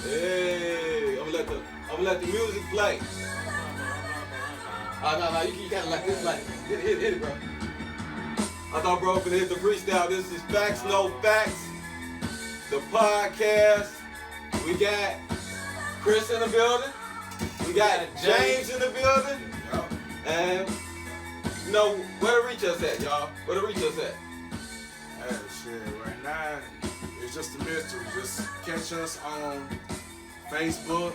Hey, I'm gonna let the music play. No, you gotta let this play. Hit it, bro. I thought bro finna hit the freestyle. This is Facts No Facts, the podcast. We got Chris in the building. We got James in the building. And you know where to reach us at, y'all. Where to reach us at? Hey, shit, right now, it's just a mystery. Just catch us on Facebook,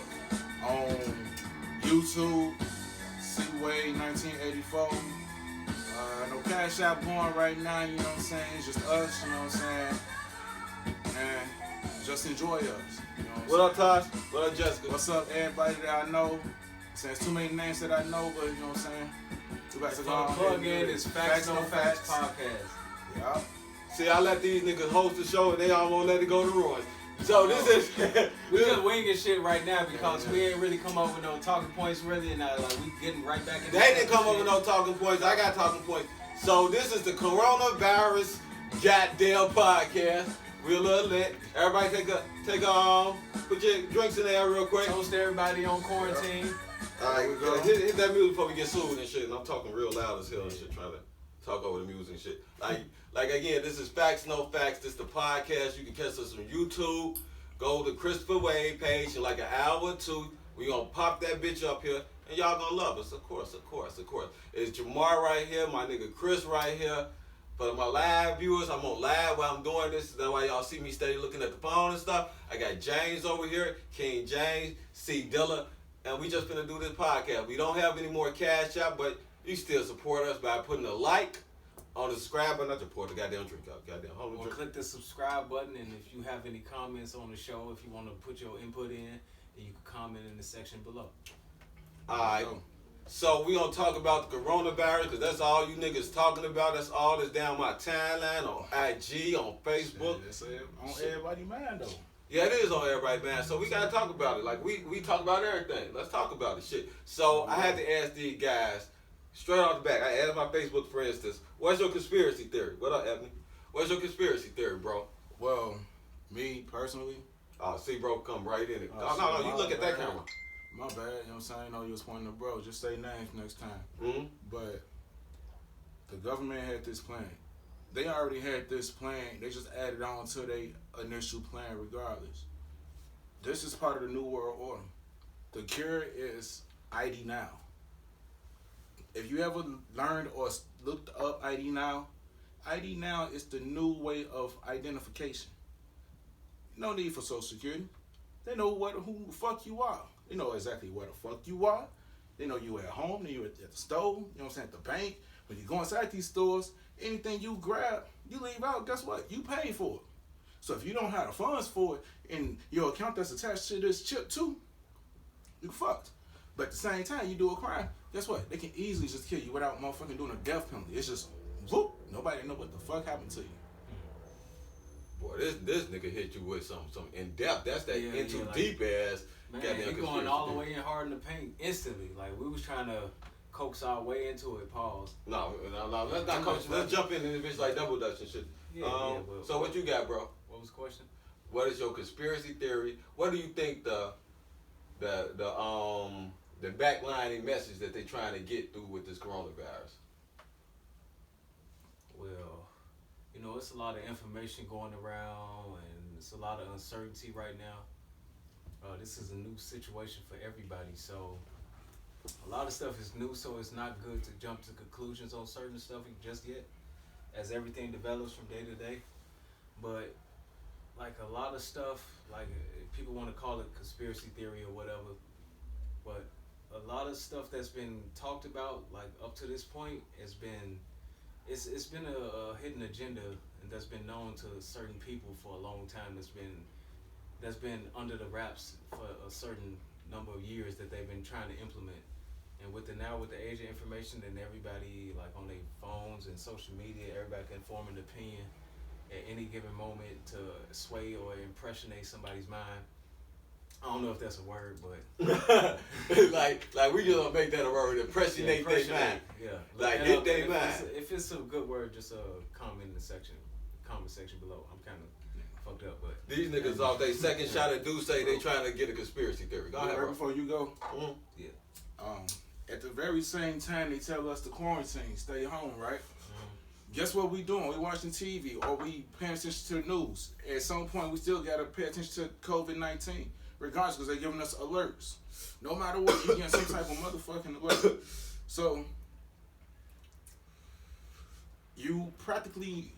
on YouTube, C-Wade 1984. No Cash App going right now, you know what I'm saying? It's just us, you know what I'm saying? And just enjoy us, you know What up, Tosh? What up, Jessica? What's up, everybody that I know? There's too many names that I know, but you know what I'm saying? We about to go on. Plug in is Facts No Facts podcast. Yeah. See, I let these niggas host the show and they all won't let it go to ruin. So this is We just winging shit right now because we ain't really come up with no talking points really, and like we getting right back in. They didn't come up with no talking points. I got talking points. So this is the coronavirus goddamn podcast. Real little lit. Everybody put your drinks in there real quick. Toast everybody on quarantine. All right, we go. Hit that music before we get sued and shit. And I'm talking real loud as hell and shit, trying to talk over the music and shit. Like again, this is Facts No Facts. This is the podcast. You can catch us on YouTube. Go to Christopher Wade page in like an hour or two. We gonna pop that bitch up here, and y'all gonna love us, of course. It's Jamar right here, my nigga Chris right here. For my live viewers, I'm on live while I'm doing this. That's why y'all see me steady looking at the phone and stuff. I got James over here, King James, C. Dilla, and we just finna do this podcast. We don't have any more cash out, but you still support us by putting a like on the subscribe button. Not to pour the goddamn drink out. Goddamn, hold on. Or click the subscribe button, and if you have any comments on the show, if you want to put your input in, you can comment in the section below. Alright. So we gonna talk about the coronavirus because that's all you niggas talking about. That's all that's down my timeline on IG, on Facebook. It's on everybody's mind though. Yeah, it is on everybody, man. So we gotta talk about it. Like we talk about everything. Let's talk about it, shit. So I had to ask these guys straight off the back. I asked my Facebook friends this. What's your conspiracy theory? What up, Ebony? What's your conspiracy theory, bro? Well, me personally. Oh, see, bro, come right in it. Oh, No, you look at that camera. My bad, you know what I'm saying? I know you was pointing to bro. Just say names next time. Mm-hmm. But the government had this plan. They already had this plan. They just added on to their initial plan regardless. This is part of the New World Order. The cure is ID Now. If you ever learned or looked up ID Now is the new way of identification. No need for Social Security. They know who the fuck you are. They know exactly where the fuck you are. They know you at home, then you at the store, you know what I'm saying, at the bank. When you go inside these stores, anything you grab, you leave out, guess what? You pay for it. So if you don't have the funds for it in your account that's attached to this chip too, you fucked. But at the same time, you do a crime, guess what? They can easily just kill you without motherfucking doing a death penalty. It's just, whoop, nobody know what the fuck happened to you. Boy, this nigga hit you with some in depth. That's that into deep ass. Man, goddamn he going all the way in hard in the paint instantly. Like we was trying to coax our way into it. Pause. No, let's not coach. Let's jump in this bitch like double dutch and shit. So what you got, bro? What was the question? What is your conspiracy theory? What do you think the backlining message that they trying to get through with this coronavirus? Well, you know, it's a lot of information going around, and it's a lot of uncertainty right now. This is a new situation for everybody, so a lot of stuff is new, so it's not good to jump to conclusions on certain stuff just yet, as everything develops from day to day. But like a lot of stuff, like people want to call it conspiracy theory or whatever, but a lot of stuff that's been talked about, like up to this point, it's been a hidden agenda, and that's been known to certain people for a long time. That's been under the wraps for a certain number of years that they've been trying to implement. And with the age of information, and everybody like on their phones and social media, everybody can form an opinion at any given moment to sway or impressionate somebody's mind. I don't know if that's a word, but like we just don't make that a word. Impressionate their mind. Yeah, like hit their mind. If it's a good word, just comment section below. I'm kind of fucked up, but These niggas off they second shot of do say they trying to get a conspiracy theory. Go ahead, Right bro. before you go, Mhm. at the very same time they tell us to quarantine, stay home, right? Guess what we doing? We watching TV or we paying attention to the news. At some point, we still gotta pay attention to COVID-19, regardless, because they're giving us alerts. No matter what, you get some type of motherfucking alert. So you practically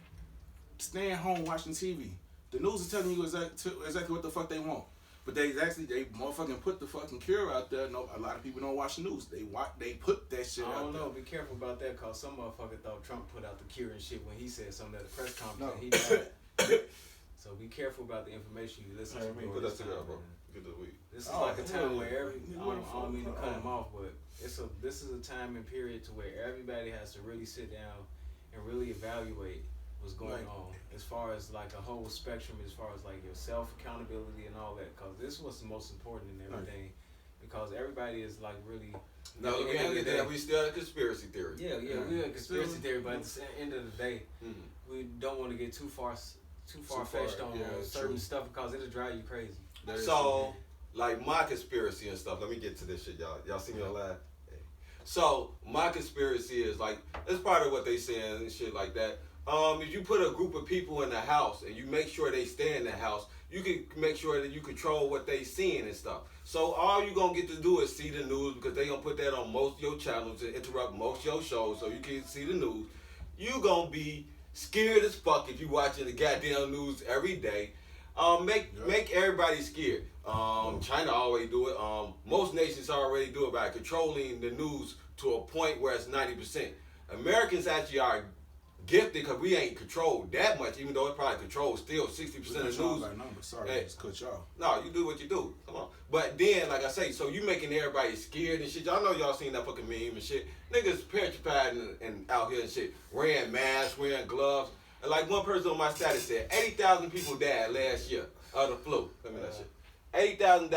staying home watching TV. The news is telling you exactly what the fuck they want. But they motherfucking put the fucking cure out there. No, a lot of people don't watch the news. They put that shit out there. I don't know. Be careful about that, cause some motherfucker thought Trump put out the cure and shit when he said something at the press conference. No. And he died. So be careful about the information you listen to. during Put that this time, together, bro. man. Get the weed. This is Oh, like a time hell where yeah. I don't mean to cut him off, but this is a time and period to where everybody has to really sit down and really evaluate what's going on as far as like a whole spectrum, as far as like your self accountability and all that, because this was the most important in everything, because everybody is like really. No, at the we end of ain't the get that. day- We still a conspiracy theory. Yeah, we're a conspiracy theory, but at the end of the day, we don't want to get too far fetched on certain true. stuff because it'll drive you crazy. So, like my conspiracy and stuff. Let me get to this shit, y'all. Y'all see me on live? So my conspiracy is like it's part of what they saying and shit like that. If you put a group of people in the house and you make sure they stay in the house, you can make sure that you control what they seeing and stuff. So all you gonna get to do is see the news because they gonna put that on most of your channels and interrupt most of your shows so you can see the news. You gonna be scared as fuck if you watching the goddamn news every day. Make everybody scared. China always do it. Most nations already do it by controlling the news to a point where it's 90%. Americans actually are gifted because we ain't controlled that much, even though it probably controls still 60% of the news. Sorry, Hey. just cut y'all. No, you do what you do. Come on. But then, like I say, so you making everybody scared and shit. Y'all know y'all seen that fucking meme and shit. Niggas petrified and out here and shit. Wearing masks, wearing gloves. And like one person on my status said, 80,000 people died last year of the flu. Let me that shit. 80,000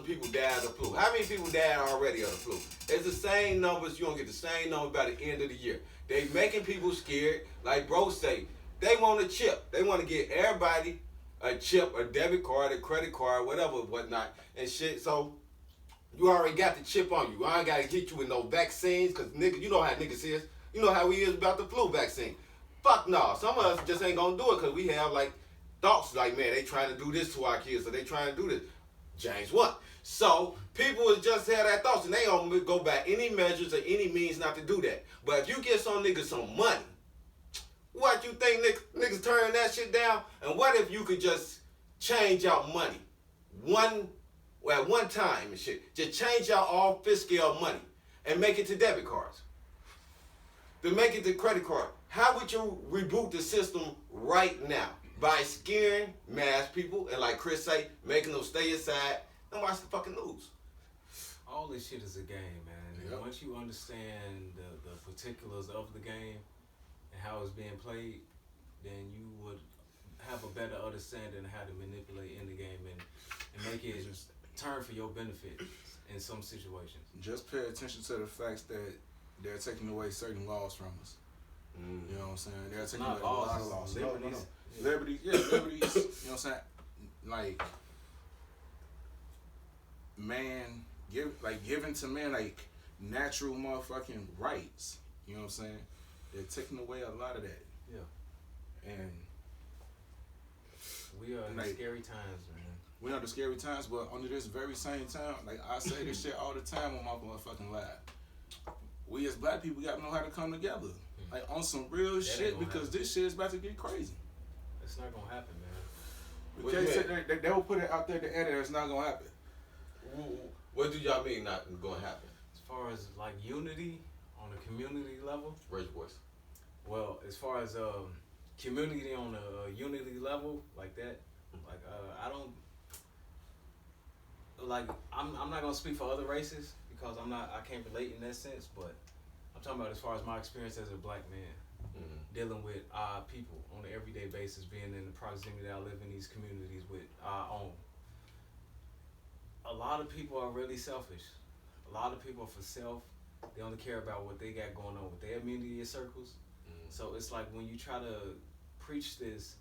people died of the flu. How many people died already of the flu? It's the same numbers. You don't get the same number by the end of the year. They making people scared. Like bro say, they want a chip. They want to get everybody a chip, a debit card, a credit card, whatever, whatnot, and shit. So you already got the chip on you. I ain't got to get you with no vaccines, because nigga, you know how niggas is. You know how we is about the flu vaccine. Fuck no. Some of us just ain't gonna do it because we have like thoughts like, man, they trying to do this to our kids, or they trying to do this. James what? So people will just have that thoughts and they don't go by any measures or any means not to do that. But if you get some niggas some money, what you think niggas turn that shit down? And what if you could just change out money at one time and shit? Just change out all fiscal money and make it to debit cards. To make it to credit card. How would you reboot the system right now? By scaring mass people and like Chris say, making them stay inside and watch the fucking news. All this shit is a game, man. And Yep. once you understand the particulars of the game and how it's being played, then you would have a better understanding of how to manipulate in the game and make it Just- turn for your benefit in some situations. Just pay attention to the facts that they're taking away certain laws from us. You know what I'm saying? They're taking not away a lot of laws, laws. it's liberties. Liberties, yeah, liberties. You know what I'm saying? Like, giving to man like natural motherfucking rights. You know what I'm saying? They're taking away a lot of that. Yeah. And We are in Like- scary times, man. we under scary times, but under this very same time, like I say this shit all the time on my motherfucking live. We as black people gotta know how to come together. Like on some real ain't shit, gonna because happen. this shit is about to get crazy. It's not gonna happen, man. We What can't you sit there, they will put it out there to edit, it's not gonna happen. What do y'all mean not gonna happen? As far as like unity on a community level, Raise your voice. well, as far as community on a unity level like that, like I don't like I'm not gonna speak for other races because I can't relate in that sense, but I'm talking about as far as my experience as a black man dealing with our people on an everyday basis, being in the proximity that I live in these communities with our own. A lot of people are really selfish. A lot of people are for self. They only care about what they got going on with their immediate circles. So it's like when you try to preach this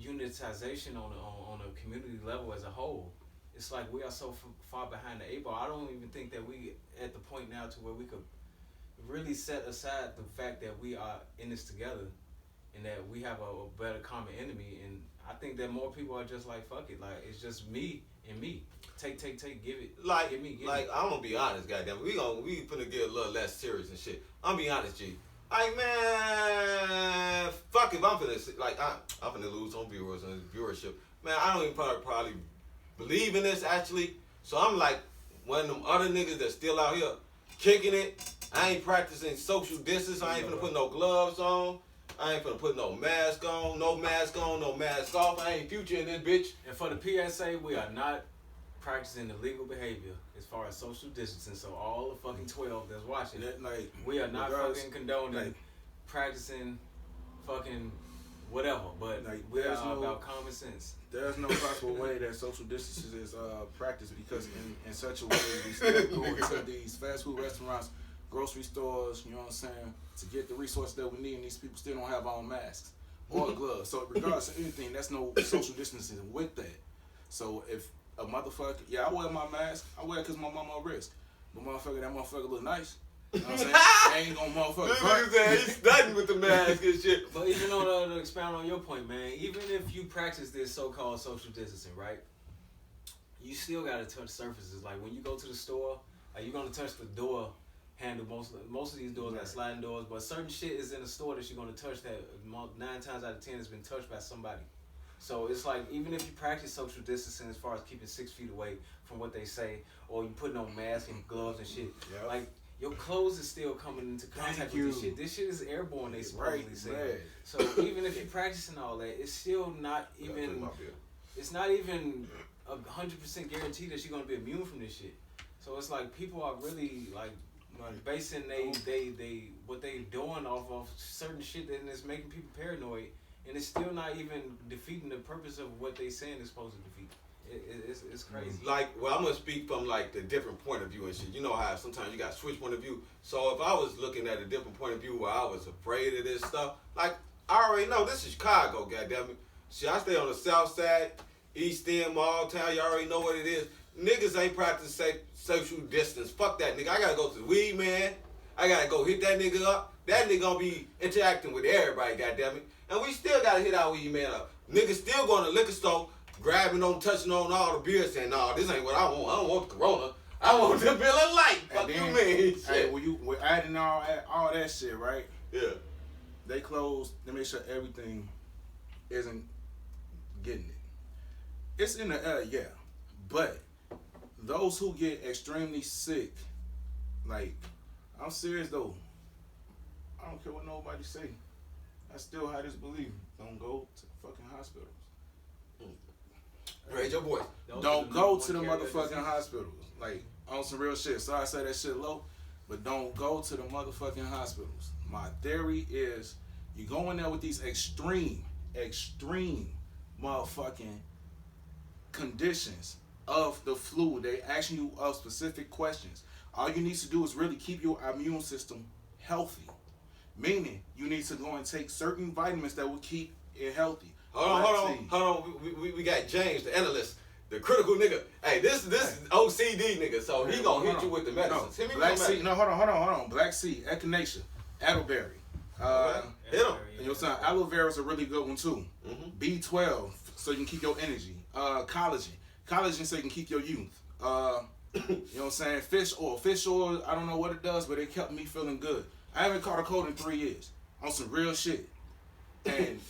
unitization on a community level as a whole. It's like we are so far behind the eight ball. I don't even think that we at the point now to where we could really set aside the fact that we are in this together and that we have a better common enemy. And I think that more people are just like, fuck it, like it's just me and me. Take, give it. Like, give me. I'm gonna be honest, goddamn. We finna get a little less serious and shit. I'm gonna be honest, G. Like, man, fuck if I'm finna like I'm finna lose on viewers and viewership. Man, I don't even probably believe in this actually. So I'm like one of them other niggas that's still out here kicking it. I ain't practicing social distance. I ain't finna put no gloves on. I ain't finna put no mask on, no mask off. I ain't Future in this bitch. And for the PSA, we are not practicing illegal behavior as far as social distancing. So all the fucking 12 that's watching, Like, we are not fucking condoning like, practicing fucking whatever. But like, we are about common sense. There's no possible way that social distancing is practiced because in such a way we still go into these fast food restaurants, grocery stores, you know what I'm saying, to get the resources that we need, and these people still don't have on masks or gloves. So regardless of anything, that's no social distancing with that. So if a motherfucker, I wear my mask, I wear it because my mama risk. But that motherfucker look nice. You know what I'm saying? I ain't gonna motherfucker. This nigga said he's studying with the mask and shit. But even though to expound on your point, man, even if you practice this so-called social distancing, right, you still gotta touch surfaces. Like when you go to the store, you're gonna touch the door handle. Most of these doors are sliding doors, but certain shit is in the store that you're gonna touch that 9 times out of 10 has been touched by somebody. So it's like even if you practice social distancing as far as keeping 6 feet away from what they say, or you putting on masks and gloves and shit, like your clothes is still coming into contact with this shit. This shit is airborne, they supposedly say. Man. So even if you're practicing all that, it's still not even. It's not even 100% guaranteed that you're gonna be immune from this shit. So it's like people are really like basing they what they doing off of certain shit that is making people paranoid, and it's still not even defeating the purpose of what they saying is supposed to defeat. It's crazy. Like, well, I'm gonna speak from like the different point of view and shit. You know how sometimes you got switch point of view. So if I was looking at a different point of view where I was afraid of this stuff, like I already know this is Chicago, goddammit. Shit, I stay on the south side, East End, Mall Town. You already know what it is. Niggas ain't practicing social distance. Fuck that nigga. I gotta go to the weed man. I gotta go hit that nigga up. That nigga gonna be interacting with everybody, goddammit. And we still gotta hit our weed man up. Niggas still going to the liquor store, grabbing on, touching on all the beer, saying, "No, this ain't what I want. I don't want the Corona. I want the Bill of Light." Fuck you, man. Hey, we're adding all that shit, right? Yeah. They close. They make sure everything isn't getting it. It's in the air, yeah, but those who get extremely sick, like, I'm serious though. I don't care what nobody say. I still have this belief. Don't go to the fucking hospitals. Raise your voice. Don't go to the motherfucking hospitals. Like, on some real shit. Sorry I say that shit low, but don't go to the motherfucking hospitals. My theory is you go in there with these extreme motherfucking conditions of the flu. They asking you specific questions. All you need to do is really keep your immune system healthy. Meaning, you need to go and take certain vitamins that will keep it healthy. Hold on. We got James, the analyst, the critical nigga. Hey, this is OCD nigga, so he gonna hit you with the medicines. No, Black Seed. No, hold on. Black Seed, Echinacea, Elderberry. Hit him. You know what I'm saying? Aloe vera is a really good one too. Mm-hmm. B12, so you can keep your energy. Collagen, so you can keep your youth. You know what I'm saying? Fish oil, I don't know what it does, but it kept me feeling good. I haven't caught a cold in 3 years on some real shit. And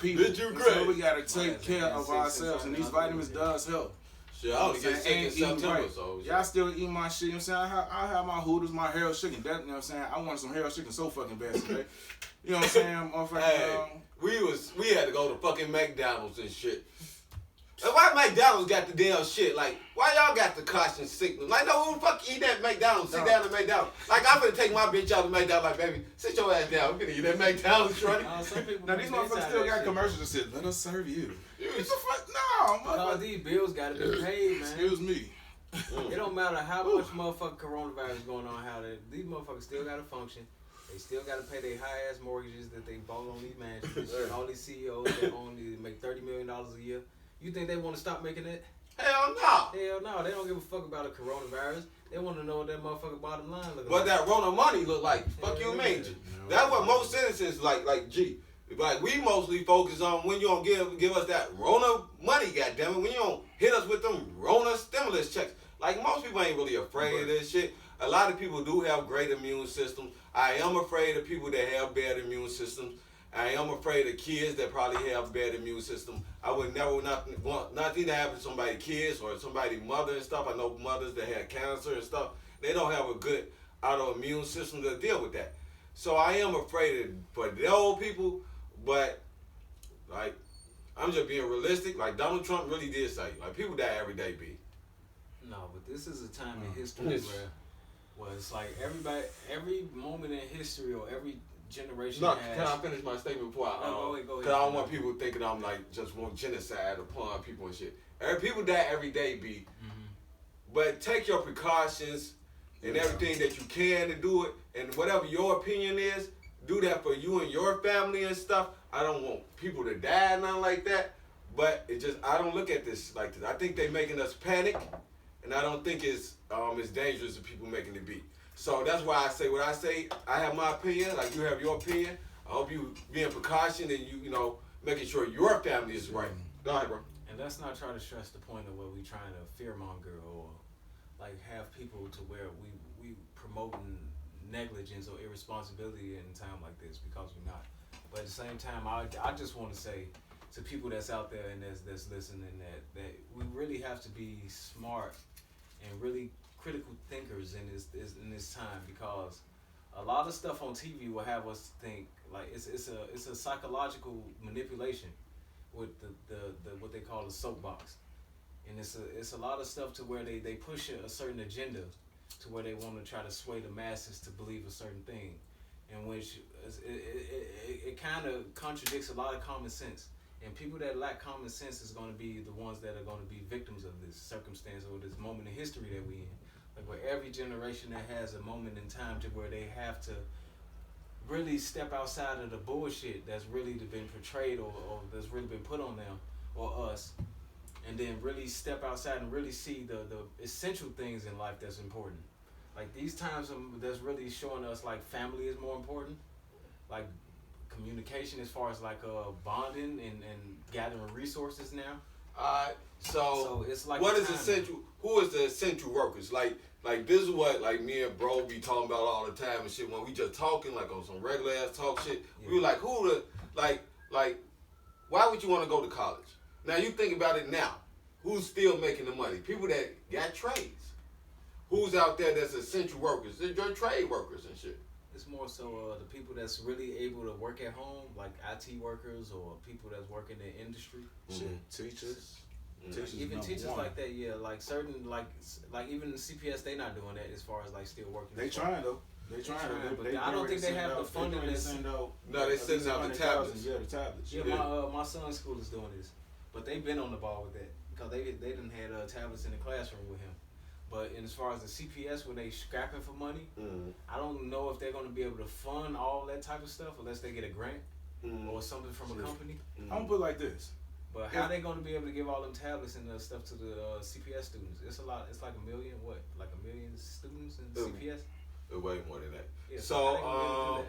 people, so we gotta take care of ourselves, and these vitamins does help. Shit, I only get sick in September, so y'all still eat my shit. You know what I'm saying? I have my Hooters, my Harold chicken. That, you know what I'm saying? I wanted some Harold chicken so fucking bad today. You know what I'm saying? Motherfucker. Hey, we had to go to fucking McDonald's and shit. And why McDonald's got the damn shit? Like, why y'all got the caution signal? Like, no, who the fuck eat that McDonald's? Sit down at McDonald's. Like, I'm finna take my bitch out of McDonald's. Like, baby, sit your ass down. We finna eat that McDonald's, shorty. Now, these motherfuckers still got commercials that said, "Let us serve you." What the fuck? No, all these bills gotta be paid, man. Excuse me. It don't matter how much motherfucking coronavirus is going on, these motherfuckers still gotta function. They still got to pay their high ass mortgages that they bought on these mansions. All these CEOs that only make $30 million a year. You think they want to stop making that? Hell no. Hell no, they don't give a fuck about a coronavirus. They want to know what that motherfucking bottom line looks What like. that Rona money look like? Fuck you, mean? That's what most citizens like. G. Like we mostly focus on when you don't give us that Rona money, goddammit. When you don't hit us with them Rona stimulus checks. Like most people ain't really afraid of this shit. A lot of people do have great immune systems. I am afraid of people that have bad immune systems. I am afraid of kids that probably have bad immune system. I would never want nothing to happen to somebody's kids or somebody's mother and stuff. I know mothers that had cancer and stuff. They don't have a good autoimmune system to deal with that. So I am afraid for the old people, but like I'm just being realistic. Like Donald Trump really did say, like people die every day, B. No, but this is a time in history where it's like every moment in history or every generation No, has. can I finish my statement before I? No, go ahead. Cause I don't want people thinking I'm like just want genocide upon people and shit. People die every day, B. But take your precautions and everything that you can to do it, and whatever your opinion is, do that for you and your family and stuff. I don't want people to die, nothing like that. But it just I don't look at this like this. I think they making us panic, and I don't think it's as dangerous as people making it be. So that's why I say what I say. I have my opinion, like you have your opinion. I hope you being precaution and you know making sure your family is right. Go ahead, bro. And let's not try to stress the point of where we trying to fearmonger or like have people to where we promoting negligence or irresponsibility in a time like this, because we're not. But at the same time, I just want to say to people that's out there and that's listening that we really have to be smart and really critical thinkers in this time, because a lot of stuff on TV will have us think like it's a psychological manipulation with the what they call the soapbox, and it's a lot of stuff to where they push a certain agenda to where they want to try to sway the masses to believe a certain thing, in which it kind of contradicts a lot of common sense. And people that lack common sense is going to be the ones that are going to be victims of this circumstance or this moment in history that we in. Like where every generation that has a moment in time to where they have to really step outside of the bullshit that's really been portrayed or that's really been put on them or us, and then really step outside and really see the essential things in life that's important. Like these times that's really showing us like family is more important, like communication as far as like bonding and gathering resources now. So it's like what is essential? Who is the essential workers? Like this is what like me and bro be talking about all the time and shit. When we just talking like on some regular ass talk shit, we were like, who the like why would you want to go to college? Now you think about it now. Who's still making the money? People that got trades. Who's out there that's essential workers? They're trade workers and shit. It's more so the people that's really able to work at home, like IT workers or people that's working in industry. Shit, teachers. Like, even teachers like that, yeah. Like certain, like even the CPS, they not doing that as far as like still working. They trying though. They trying. But I don't think they have the funding. No, they sending out the tablets. Yeah, the tablets. Yeah, my son's school is doing this, but they've been on the ball with that because they didn't had tablets in the classroom with him. But as far as the CPS, when they scrapping for money, I don't know if they're going to be able to fund all that type of stuff unless they get a grant or something from a company. I'm gonna put it like this. But how they going to be able to give all them tablets and stuff to the CPS students? It's a lot. It's like a million. What? Like a million students in CPS? Way more than that. Yeah, so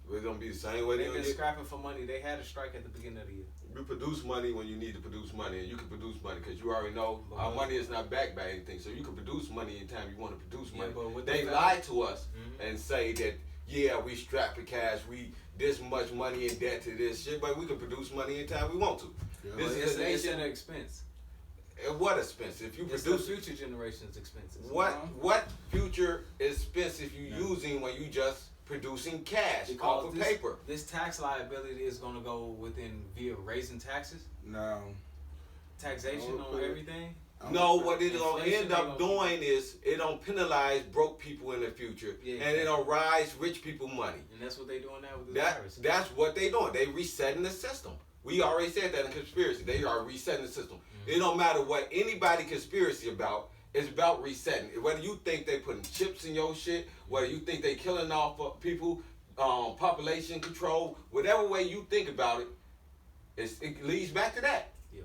we're gonna be the same way. They've been scrapping for money. They had a strike at the beginning of the year. You produce money when you need to produce money, and you can produce money because you already know our money is not backed by anything. So you can produce money anytime you want to produce money. But they lie to us and say that we strapped for cash, we this much money in debt to this shit, but we can produce money anytime we want to. Yeah. It's an expense. At what expense? If you it's produce the future generation's expenses. What future expense if you using when you just producing cash off of paper? This tax liability is going to go via raising taxes. No. Taxation on everything. No, what it's gonna end up doing is it don't penalize broke people in the future, and it don't rise rich people money. And that's what they doing now with the virus. That's what they doing. They resetting the system. We already said that in conspiracy. They are resetting the system. It don't matter what anybody conspiracy about. it's about resetting. Whether you think they putting chips in your shit, whether you think they killing off people, population control, whatever way you think about it, it leads back to that. Yeah.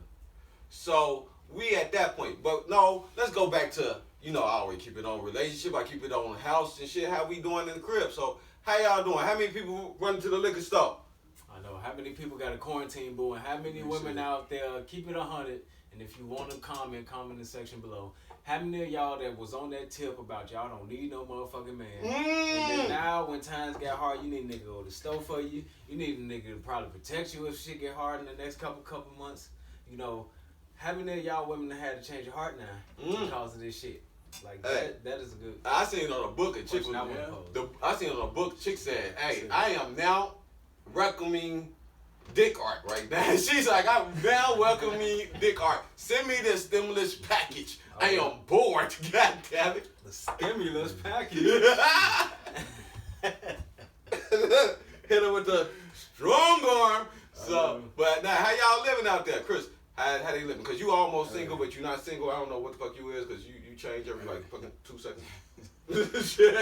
So we at that point. But no, let's go back to, I always keep it on relationship. I keep it on house and shit. How we doing in the crib? So how y'all doing? How many people run to the liquor store? I know. How many people got a quarantine boo, and how many women out there keep it 100? And if you want to comment in the section below. How many of y'all that was on that tip about y'all don't need no motherfucking man? And then now when times get hard, you need a nigga to go to the store for you. You need a nigga to probably protect you if shit get hard in the next couple months. How many of y'all women had to change your heart now because of this shit? Like that is a good. I seen on a book a chick I seen on a book chick said, "Hey, I am now welcoming dick art right now." She's like, "I'm now welcoming dick art. Send me the stimulus package. I am bored." God damn it. The stimulus package. Hit her with the strong arm. So, but now, how y'all living out there, Chris? How they living? Because you almost single, but you're not single. I don't know what the fuck you is, because you change every like fucking 2 seconds. Shit.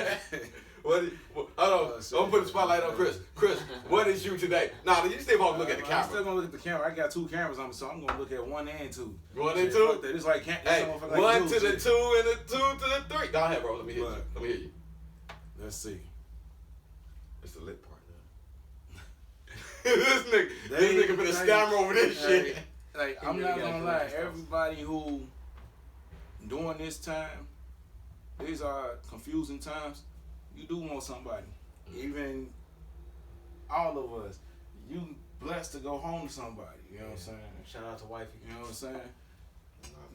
Hold on. Don't put the spotlight on Chris. Chris, what is you today? Nah, you still gonna look at the camera. I'm still gonna look at the camera. I got 2 cameras on me, so I'm gonna look at 1 and 2. 1 and 2? It's like, hey, 1 to the 2 and the 2 to the 3. Go ahead, bro. Let me hear you. Let me hear you. Let's see. It's the lit part. This nigga finna stammer over this shit. Like, I'm not gonna lie, everybody who during this time, these are confusing times, you do want somebody. Even all of us, you blessed to go home to somebody, you know what I'm saying? Shout out to wifey. You know what I'm saying?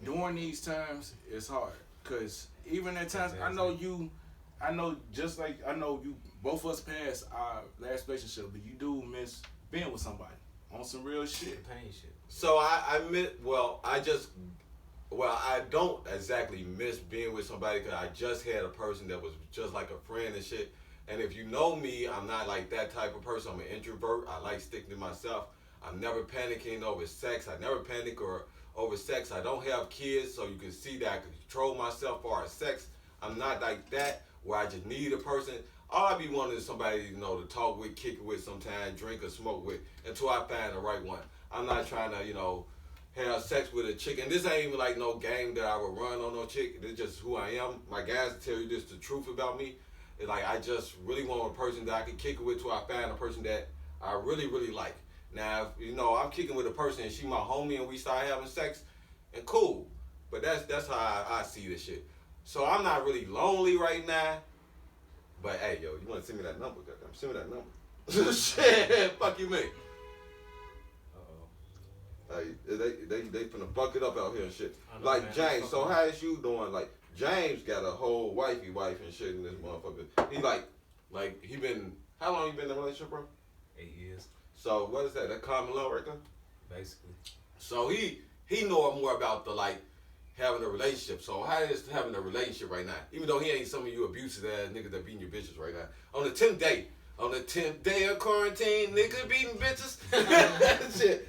During these times, it's hard. Cause even at times, I know you, both of us passed our last relationship, but you do miss being with somebody on some real shit. Pain shit. So I don't exactly miss being with somebody, because I just had a person that was just like a friend and shit. And if you know me, I'm not like that type of person. I'm an introvert. I like sticking to myself. I'm never panicking over sex. I never panic over sex. I don't have kids, so you can see that I can control myself for our sex. I'm not like that where I just need a person. All I be wanting is somebody, to talk with, kick it with sometime, drink or smoke with, until I find the right one. I'm not trying to, have sex with a chick. And this ain't even like no game that I would run on no chick. It's just who I am. My guys tell you this, the truth about me. It's like, I just really want a person that I can kick it with till I find a person that I really, really like. Now, if, I'm kicking with a person and she my homie and we start having sex, and cool. But that's how I see this shit. So I'm not really lonely right now. But hey, yo, you want to send me that number? Goddamn, send me that number. Shit, fuck you, mean? Hey, they finna buck it up out here and shit. Like, man, James, so how is you doing? Like, James got a whole wifey wife and shit in this motherfucker. He he been, how long you been in a relationship, bro? 8 years. So what is that? That common law right there? Basically. So he know more about the having a relationship. So how is having a relationship right now? Even though he ain't some of you abusive ass niggas that beating your bitches right now. On the 10th day of quarantine, nigga beating bitches. Shit.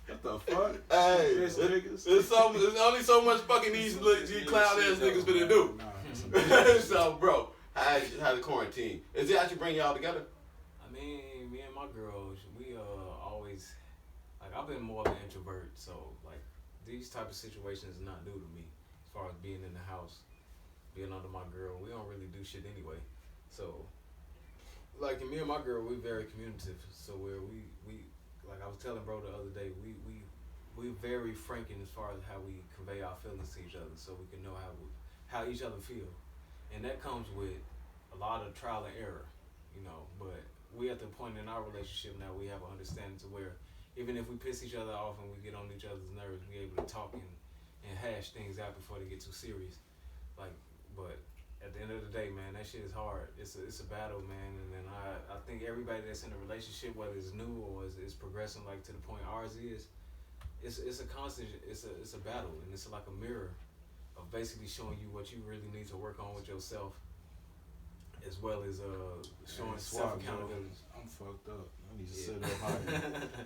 What the fuck? Hey, there's only so much fucking these clown ass niggas finna do. So, bro, how the quarantine? Is it actually bring y'all together? I mean, me and my girl, we always, I've been more of an introvert, so these type of situations is not new to me. As far as being in the house, being under my girl, we don't really do shit anyway. So, me and my girl, we're very communicative. So where we like I was telling bro the other day, we're very frank in as far as how we convey our feelings to each other, so we can know how each other feel, and that comes with a lot of trial and error, But we at the point in our relationship now, we have an understanding to where even if we piss each other off and we get on each other's nerves, we able to talk and hash things out before they get too serious. But at the end of the day, man, that shit is hard. It's a battle, man. And then I think everybody that's in a relationship, whether it's new or is progressing to the point ours is, it's a constant, it's a battle, and it's like a mirror of basically showing you what you really need to work on with yourself, as well as showing self accountability. I'm fucked up. I need to sit up higher.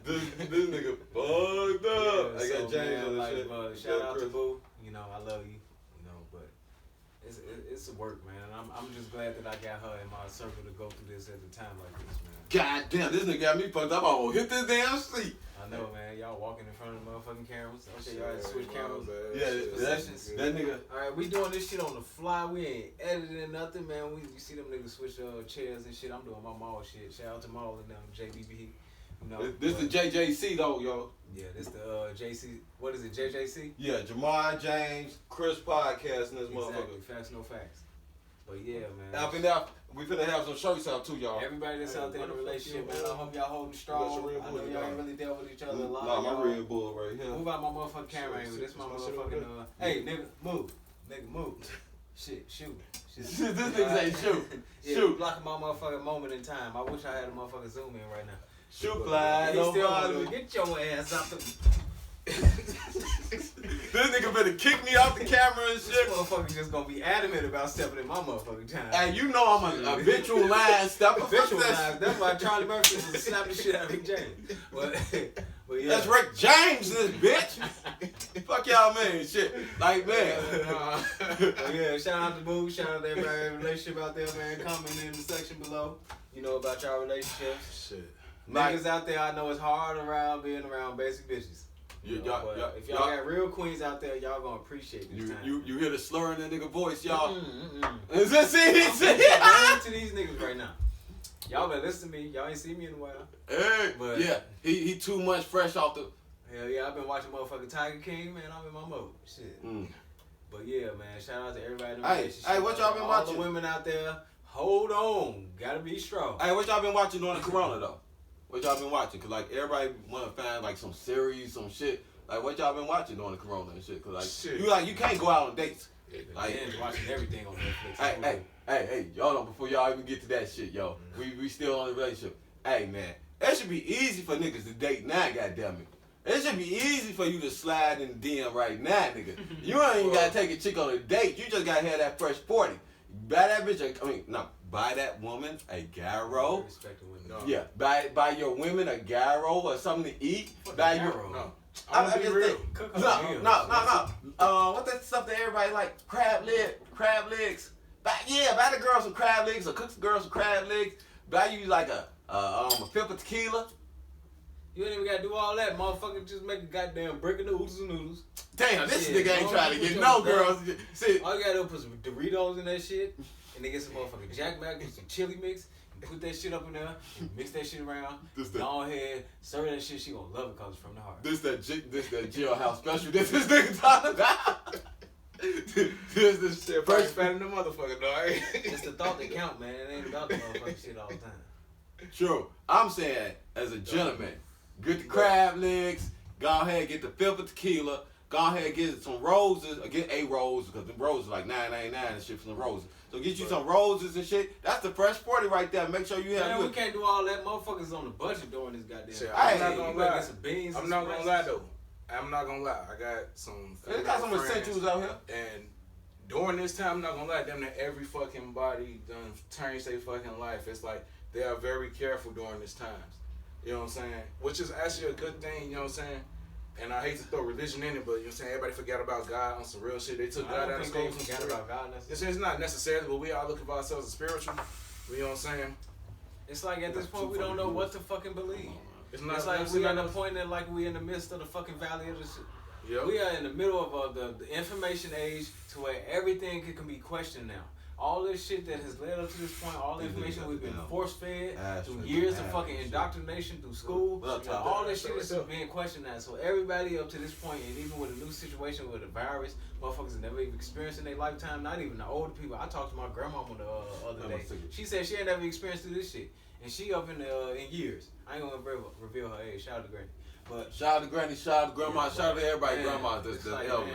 This nigga fucked up. I got James on like, shit. shout out to Chris. Boo. You know, I love you. You know, but it's a work, man. I'm just glad that I got her in my circle to go through this at a time like this, man. God damn, this nigga got me fucked up. I'm gonna hit this damn seat. I know, man. Y'all walking in front of the motherfucking cameras. Okay, y'all had to switch cameras. That nigga. All right, we doing this shit on the fly. We ain't editing nothing, man. You see them niggas switch chairs and shit. I'm doing my Maul shit. Shout out to Maul and them, JBB. You know, This the JJC though, yo. Yeah, this the JC. What is it, JJC? Yeah, Jamar James, Chris podcast and this Exactly. motherfucker. Facts, no facts. But yeah, man. We finna have some shirts out too, y'all. Everybody that's out there in a relationship, man, I hope y'all holding strong. I know y'all ain't really dealt with each other a lot. Nah, my y'all. Red Bull right here. Move out my motherfucking camera angle. This my motherfucking hey, nigga, move. Nigga, move. Shit, shoot. This nigga say shoot. Yeah, Shoot. blocking my motherfucking moment in time. I wish I had a motherfucking zoom in right now. Shoot, Clyde. He still Nobody. gonna get your ass out the. This nigga better kick me off the camera and This shit. motherfucker just gonna be adamant about stepping in my motherfucking time. Hey, you know I'm a habitual line stepper. Visualize. That's why Charlie Murphy was slapping the shit out of Rick James. But yeah. That's Rick James, this bitch. Fuck y'all, man. Shit. Like, man. But yeah, shout out to Boo. Shout out to everybody in a relationship out there, man. Comment in the section below. You know about y'all relationships. Shit. Niggas out there, I know it's hard being around basic bitches. If y'all got real queens out there, y'all gonna appreciate this time. You hear the slur in that nigga voice, y'all. Is this it? I'm to these niggas right now. Y'all better listen to me. Y'all ain't seen me in a while. Hey, But yeah, he too much fresh off the. Hell yeah, I've been watching motherfucking Tiger King, man. I'm in my mode. Shit. But yeah, man, shout out to everybody in the relationship. Hey, what y'all been watching? All the women out there, hold on. Gotta be strong. Hey, what y'all been watching during the corona though? What y'all been watching? Cause like everybody wanna find like some series, some shit. Like what y'all been watching during the corona and shit? Cause like Shit. you can't go out on dates. Like, watching everything on Netflix. Hey, y'all know before y'all even get to that shit, yo. We still on the relationship. Hey man, it should be easy for niggas to date now, goddammit. It should be easy for you to slide in the DM right now, nigga. You ain't even gotta take a chick on a date. You just gotta have that fresh 40. Buy that bitch buy that woman a gyro. Yeah, buy your women a gyro or something to eat. Buy your No. I'm I'm gonna be real. No. What's that stuff that everybody like? Crab legs. Buy the girl some crab legs or cook the girl some crab legs. Buy you like a fifth of tequila. You ain't even gotta do all that, motherfucker. Just make a goddamn brick of noodles. Damn, this Shit, nigga ain't don't trying to put get your no stuff. girls. See, All you gotta do is put some Doritos in that shit, and then get some motherfucking Jack Mac with some chili mix, and put that shit up in there, and mix that shit around. Go ahead, serve that shit. She gonna love it cause it's from the heart. this that jailhouse special. This nigga talking about. this shit First fan of the motherfucker, dog. It's the thought that count, man. It ain't about the motherfucking shit all the time. True. I'm saying, as a gentleman, get the crab legs, go ahead, get the fifth of tequila, go ahead, get some roses, or get a rose, because the roses like $9.99 and shit from the roses. So get you some roses and shit. That's the fresh 40 right there. Make sure you have Man, we can't do all that. Motherfuckers on the budget during this goddamn. Shit, I'm not You gonna better lie. get some beans. I'm and not some gonna rice. lie though. I'm not gonna lie. I got some. They got some female friends, essentials out here. And during this time, I'm not gonna lie. Them that every fucking body done turns their fucking life. It's like they are very careful during this times. You know what I'm saying? Which is actually a good thing. You know what I'm saying? And I hate to throw religion in it, but you know what I'm saying? Everybody forgot about God on some real shit. They took I God don't out of think school. they forgot about God necessarily. It's not necessarily, but we all looking for ourselves as spiritual. You know what I'm saying? It's like at this point we don't know what to fucking believe. It's not. It's like it's we not at the point that like we in the midst of the fucking valley of the shit. Yep. We are in the middle of the information age to where everything can be questioned now. All this shit that has led up to this point, all the information we've been force fed through years of fucking indoctrination through school, all this shit is being questioned now. So everybody up to this point, and even with a new situation with a virus, motherfuckers have never even experienced in their lifetime. Not even the older people. I talked to my grandmama the other day. She said she ain't never experienced through this shit, and she up in years. I ain't gonna reveal her age. Shout out to Granny. But shout out to Granny, shout out to Grandma, shout out to everybody, grandma that's like, helping.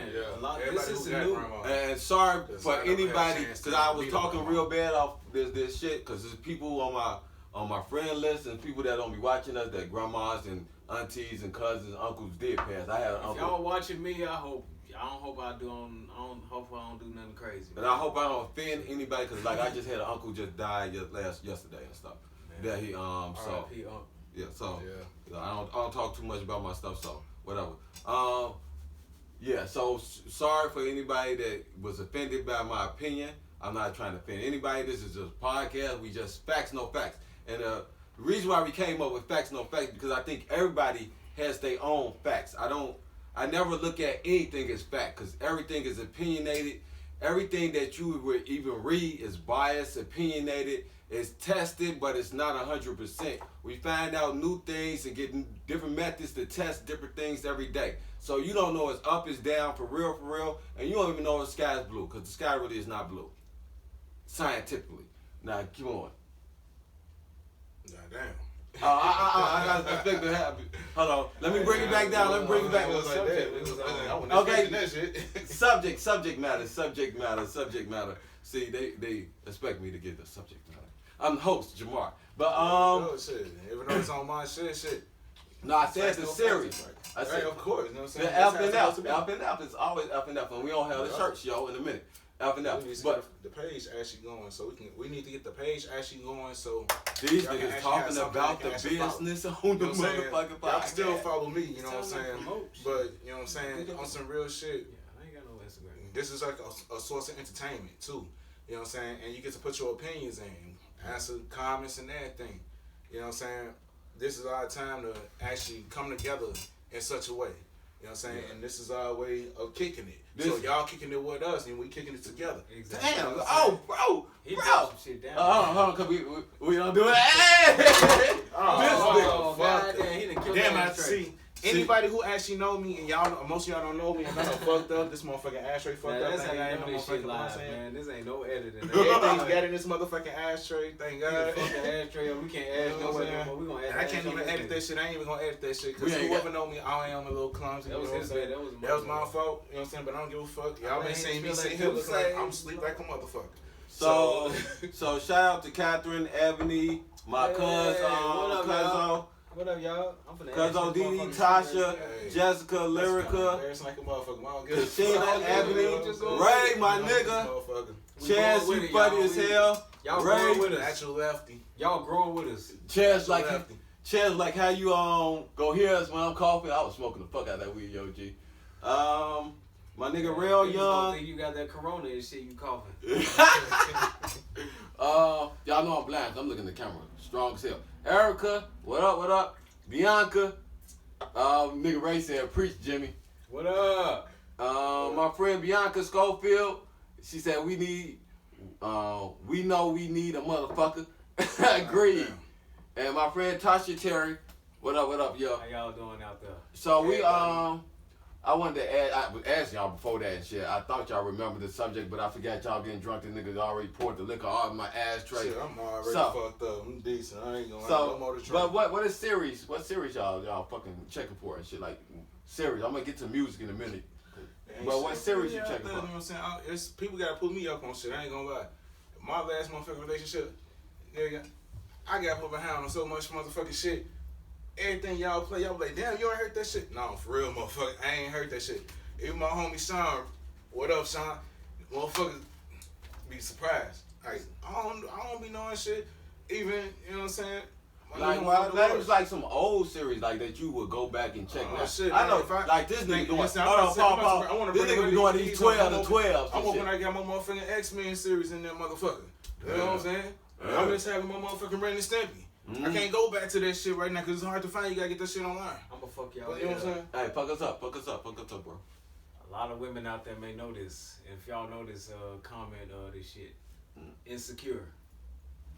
This is a new. And sorry for I don't have a anybody, chance cause to I was beat talking them. real bad off this shit, cause there's people on my friend list and people that don't be watching us that grandmas and aunties and cousins, uncles did pass. I had an If uncle. y'all watching me, I don't hope I don't do nothing crazy. And I hope I don't offend anybody, cause like I just had an uncle just died yesterday and stuff. Man. That he so R.I.P. yeah so Yeah. you know, I don't talk too much about my stuff, so whatever. Yeah, so sorry for anybody that was offended by my opinion. I'm not trying to offend anybody. This is just a podcast. We just facts, no facts. And the reason why we came up with facts, no facts, because I think everybody has their own facts. I never look at anything as fact, because everything is opinionated. Everything that you would even read is biased, opinionated, it's tested, but it's not 100%. We find out new things and get different methods to test different things every day. So you don't know it's up, it's down, for real, and you don't even know the sky is blue, because the sky really is not blue. Scientifically. Now, keep on. Goddamn. I got expect to happen. Hold on. Let me bring it back down. Let me bring it back. Okay. Subject matter. See, they expect me to get the subject matter. I'm the host, Jamar. But shit. Even though it's on my shit. No, I said the series. I said, of course. You know what I'm saying? the F and F is always F and F, and we don't have the church, yo, in a minute. F and F. But the page actually going, so we need to get the page actually going, so these niggas talking about the business on the motherfucking podcast. Y'all can still follow me, you know what I'm saying? But you know what I'm saying? On some real shit. Yeah, I ain't got no Instagram. This is like a source of entertainment too. You know what I'm saying? And you get to put your opinions in, answer comments and everything. You know what I'm saying? This is our time to actually come together in such a way. You know what I'm saying? Yeah. And this is our way of kicking it. So y'all kicking it with us and we kicking it together. Exactly. Damn. Oh, bro. He brought some shit down. Hold on, cause we don't do it. Hey! God damn, he done killed Damn, that I see. Anybody who actually know me and y'all, most of y'all don't know me, and I'm fucked up. This motherfucking ashtray fucked up. This ain't no shit live, man. This ain't no editing. Everything's got in this motherfucking ashtray. Thank God. Fucking ashtray. We can't add nobody no more. We gonna add. I can't even edit that shit. I ain't even gonna edit that shit. Cause whoever know me, I am a little clumsy. That was his bad. That was my fault. You know what I'm saying? But I don't give a fuck. Y'all been seeing me sitting here looking like I'm asleep like a motherfucker. So shout out to Catherine, Ebony, my cousin. What up, y'all? I'm finna Cuzzo, Didi, Tasha, Jessica, Lyrica, Christina, Ebony, Ray, my nigga, Chaz, you funny as hell. Y'all growing with us. Actual lefty. Y'all growing with us. Chaz, like how you go hear us when I'm coughing. I was smoking the fuck out of that weed, yo, G. My nigga Real Young. Think you got that corona and shit, you coughing. Y'all know I'm blind. I'm looking at the camera. Strong as hell. Erica, what up? Bianca, nigga Ray said, preach, Jimmy. What up? My friend Bianca Schofield, she said we know we need a motherfucker. Agreed. And my friend Tasha Terry, what up, yo? How y'all doing out there? So we I wanted to I was asking y'all before that and shit. I thought y'all remembered the subject, but I forgot y'all getting drunk. The niggas already poured the liquor all in my ashtray. Shit, I'm already fucked up. I'm decent. I ain't gonna no more to drink. But what series y'all fucking checking for and shit? Like series. I'm gonna get to music in a minute. But what series you checking for? You know what I'm saying? It's people gotta put me up on shit. I ain't gonna lie. My last motherfucking relationship, nigga, I got put behind on so much motherfucking shit. Everything y'all play, y'all be like, damn, you ain't heard that shit? No, for real, motherfucker, I ain't heard that shit. Even my homie Sean, what up, Sean? Motherfuckers be surprised. Like, I don't be knowing shit. Even, you know what I'm saying? That was like some old series like that you would go back and check. Shit, I know, like this nigga doing. This nigga be doing these 12 to 12. I'm hoping I got my motherfucking X-Men series in there, motherfucker. You know what I'm saying? I'm just having my motherfucking Ren and Stimpy. I can't go back to that shit right now because it's hard to find. You gotta get that shit online. I'm gonna fuck y'all. You know what I'm saying? Hey, fuck us up, bro. A lot of women out there may know this. If y'all know this, comment this shit. Insecure.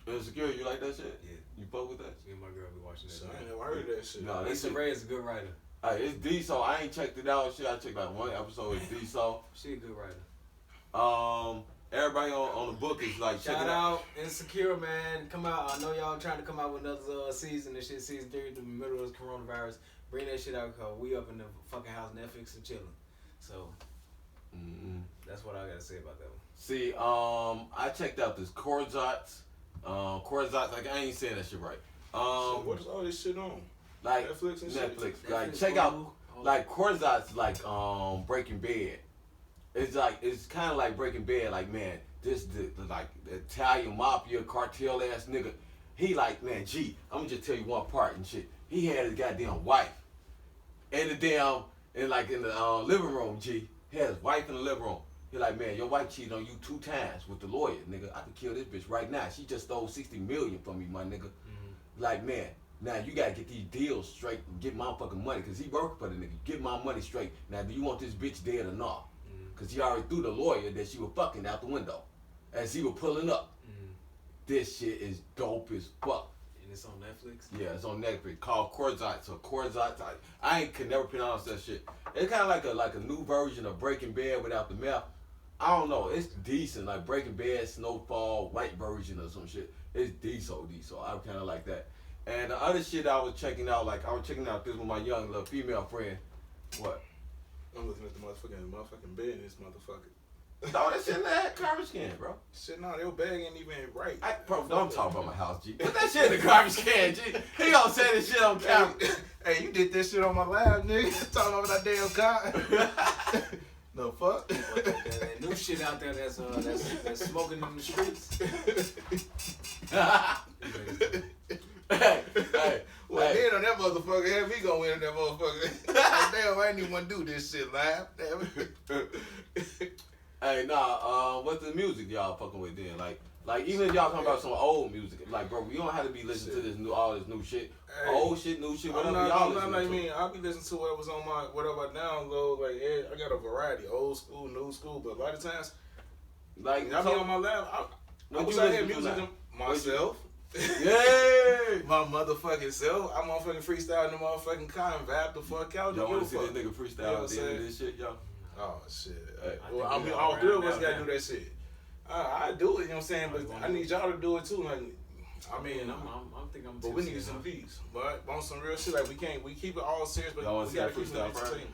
Insecure, you like that shit? Yeah. You fuck with that? Me and my girl be watching that. So I ain't never heard of that shit. No, Issa Rae is a good writer. Hey, it's D-So. I ain't checked it out. Shit, I checked like one episode. It's D-So. She a good writer. Everybody on the book is like shout out Insecure, man. Come out. I know y'all trying to come out with another season. This shit season 3 in the middle of the coronavirus. Bring that shit out because we up in the fucking house Netflix and chilling. So that's what I gotta say about that one. See, I checked out this Corzats. Like I ain't saying that shit right. So what is all this shit on? Like Netflix and shit. Netflix. Like check out like Corzats like Breaking Bad. It's kind of like Breaking Bad. Like man, the Italian mafia cartel ass nigga. He like man, I'm gonna just tell you one part and shit. He had his goddamn wife, and the damn in the living room, G. He had his wife in the living room. He like, man, your wife cheated on you 2 times with the lawyer, nigga. I could kill this bitch right now. She just stole $60 million from me, my nigga. Like, man, now you gotta get these deals straight and get my fucking money, cause he working for the nigga. Get my money straight. Now, do you want this bitch dead or not? Cause he already threw the lawyer that she was fucking out the window as he was pulling up. This shit is dope as fuck. And it's on Netflix? Yeah, it's on Netflix called Quartzite. So Quartzite, I could never pronounce that shit. It's kind of like a new version of Breaking Bad without the meth. I don't know. It's decent, like Breaking Bad, Snowfall, white version or some shit. It's decent. I kind of like that. And the other shit I was checking out this with my young little female friend. What? I'm looking at the motherfucking bed in this motherfucker. Throw that shit in that garbage can, bro. Shit, no, your bag ain't even right. Bro, don't talk about my house, G. Put that shit in the garbage can, G. He gonna say this shit on camera. Hey, you did that shit on my lab, nigga. Talking about that damn car. No fuck. That new shit out there that's smoking in the streets. Hey. Well, then on that motherfucker, had me go in that motherfucker. Like, damn, I ain't even want to do this shit live. Damn it. Hey, what's the music y'all fucking with then? Like even if y'all talking about some old music, like, bro, you don't have to be listening to all this new shit. Hey, old shit, new shit, whatever I'm y'all not listen to. I'll be listening to whatever's on whatever I download. Like, I got a variety, old school, new school, but a lot of times, Like, I be on my lab. I wish I had music to myself. Yeah! My motherfucking self. I'm motherfucking freestyling the motherfucking car and vibe the fuck out. Y'all want to see this nigga freestyle at the end of this shit, y'all? Oh, shit. Hey, Well, I mean, all three of us gotta do that shit. I do it, you know what I'm saying? But I need y'all to do it too. Like, I mean, but we need some beats. But on some real shit, like we keep it all serious, but we gotta keep it entertaining.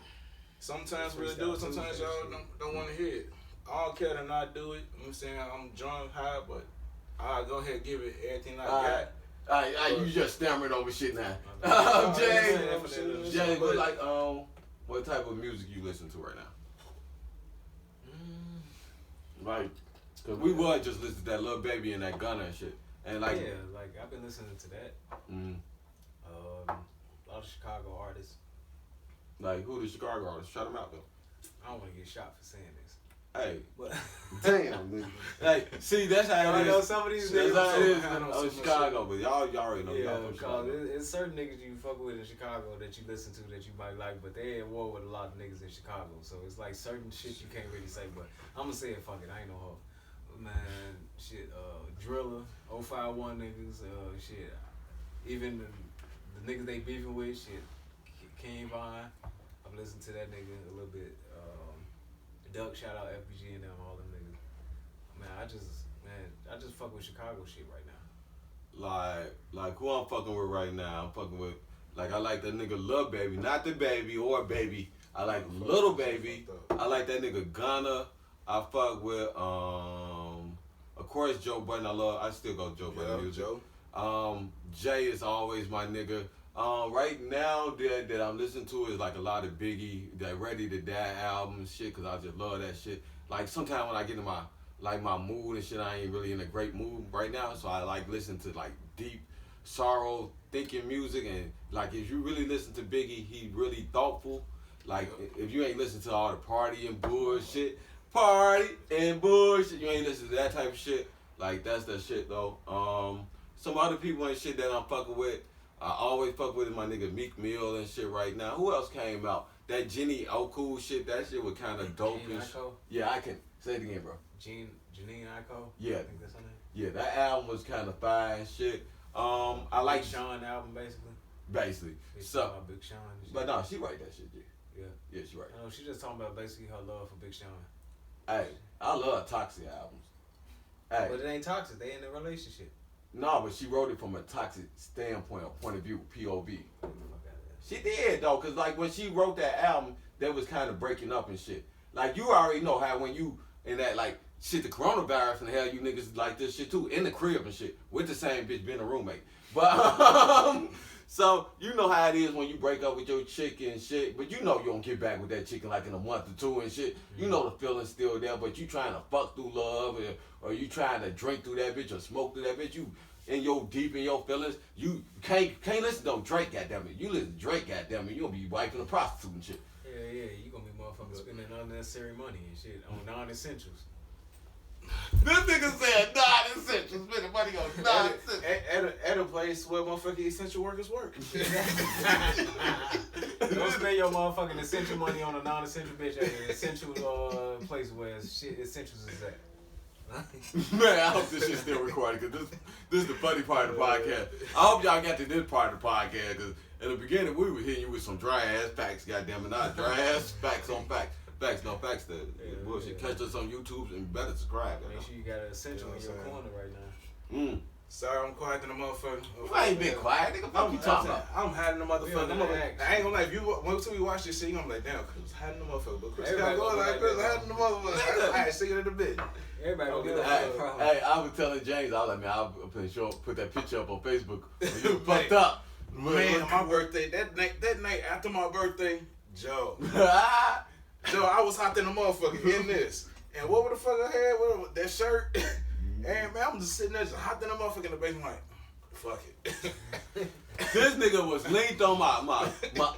Sometimes we'll do it, sometimes y'all don't want to hear it. I don't care to not do it. You know what I'm saying? I'm drunk, high, but I'll go ahead and give it everything I got. You just stammering over shit now. Jay, what type of music you listen to right now? Like, cause we would just listen to that Lil Baby and that Gunna and shit, and like like I've been listening to that. A lot of Chicago artists. Like, who the Chicago artists? Shout them out though. I don't want to get shot for saying this. Hey, but damn, nigga. Hey, see, that's how it is. I know some of these That's niggas. how it is in Chicago, but y'all already know. Yeah, y'all from Chicago. it's certain niggas you fuck with in Chicago that you listen to that you might like, but they at war with a lot of niggas in Chicago. So it's like certain shit you can't really say, but I'm gonna say it, fuck it, I ain't no hoe. Man, shit, Driller, 051 niggas, shit, even the niggas they beefing with, shit, King Von, I've listened to that nigga a little bit. Duck, shout out FBG and them, all them niggas. Man, I just fuck with Chicago shit right now. Like who I'm fucking with right now? I'm fucking with, like, I like that nigga Lil Baby, not the Baby or Baby. I like Little Baby. I like that nigga Gunna. I fuck with of course Joe Budden. I still go Joe Budden music. Joe. Jay is always my nigga. Right now that I'm listening to is like a lot of Biggie, that Ready to Die album and shit, cause I just love that shit. Like sometimes when I get in my mood and shit, I ain't really in a great mood right now, so I like listening to like deep sorrow thinking music. And like if you really listen to Biggie, he really thoughtful. Like if you ain't listen to all the party and bullshit, you ain't listen to that type of shit. Like that's the shit though. Some other people and shit that I'm fucking with, I always fuck with my nigga Meek Mill and shit right now. Who else came out? That Jenny Oku shit, that shit was kind of dope. Yeah, I can say it again, bro. Janine Aiko? Yeah. I think that's her name. Yeah, that album was kind of fire and shit. I like Big Sean album basically. Basically. So Big Sean. But no, she write that shit, G. Yeah, she right. No, she just talking about basically her love for Big Sean. Hey, I love Toxic albums. Hey. But it ain't toxic. They in a relationship. No, but she wrote it from a toxic standpoint, or point of view, POV. She did though, cause like when she wrote that album, that was kind of breaking up and shit. Like you already know how when you in that like shit, the coronavirus and hell, you niggas like this shit too in the crib and shit with the same bitch being a roommate. But so you know how it is when you break up with your chick and shit, but you know you don't get back with that chicken like in a month or two and shit. You know the feeling's still there, but you trying to fuck through love or you trying to drink through that bitch or smoke through that bitch. You in your deep in your feelings. You can't listen to Drake, goddammit. You listen to Drake, goddammit. You'll be wiping a prostitute and shit. Yeah, Yeah, you gonna be motherfucking spending unnecessary money and shit on non-essentials. This nigga said non-essential. Spending money on non-essential. At a place where motherfucking essential workers work. Don't spend your motherfucking essential money on a non-essential bitch at an essential place where shit essentials is at. Man, I hope this shit's still recorded because this is the funny part of the podcast. I hope y'all got to this part of the podcast because in the beginning we were hitting you with some dry ass facts, goddamn it, not dry ass facts on facts. Facts, no facts. The bullshit. Catch us on YouTube and better subscribe. Make sure you got an essential in your corner right now. Sorry, I'm quiet than a motherfucker. You ain't been quiet, nigga. Fuck you talking about? I'm hiding the motherfucker. I ain't gonna lie. If you wait till we watch this shit, you gonna be like, damn, Chris hiding the motherfucker. But Chris got going like Chris hiding the motherfucker. Alright, see you in a bit. Everybody gonna get Hey, problem. hey, I was telling James, I was like, man, I'll put that picture up on Facebook. You fucked up. Man, my birthday, that night after my birthday, Joe, I was hot than a motherfucker in this. And what the fuck I had with that shirt? And man, I'm just sitting there just hot than a motherfucker in the basement like, fuck it. This nigga was linked on my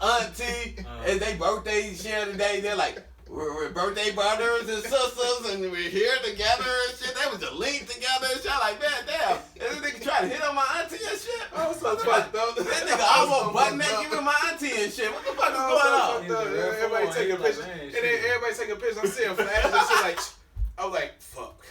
auntie and they birthday share today. They're like, we're birthday brothers and sisters and we're here together and shit. They was just linked together and shit. Like, man, damn. And this nigga try to hit on my auntie and shit. I was so fucked up. That nigga almost butt naked with my auntie and shit. What the fuck is going on? Everybody taking pictures. And then everybody taking pictures. I'm seeing flashes and shit like, I was like, fuck.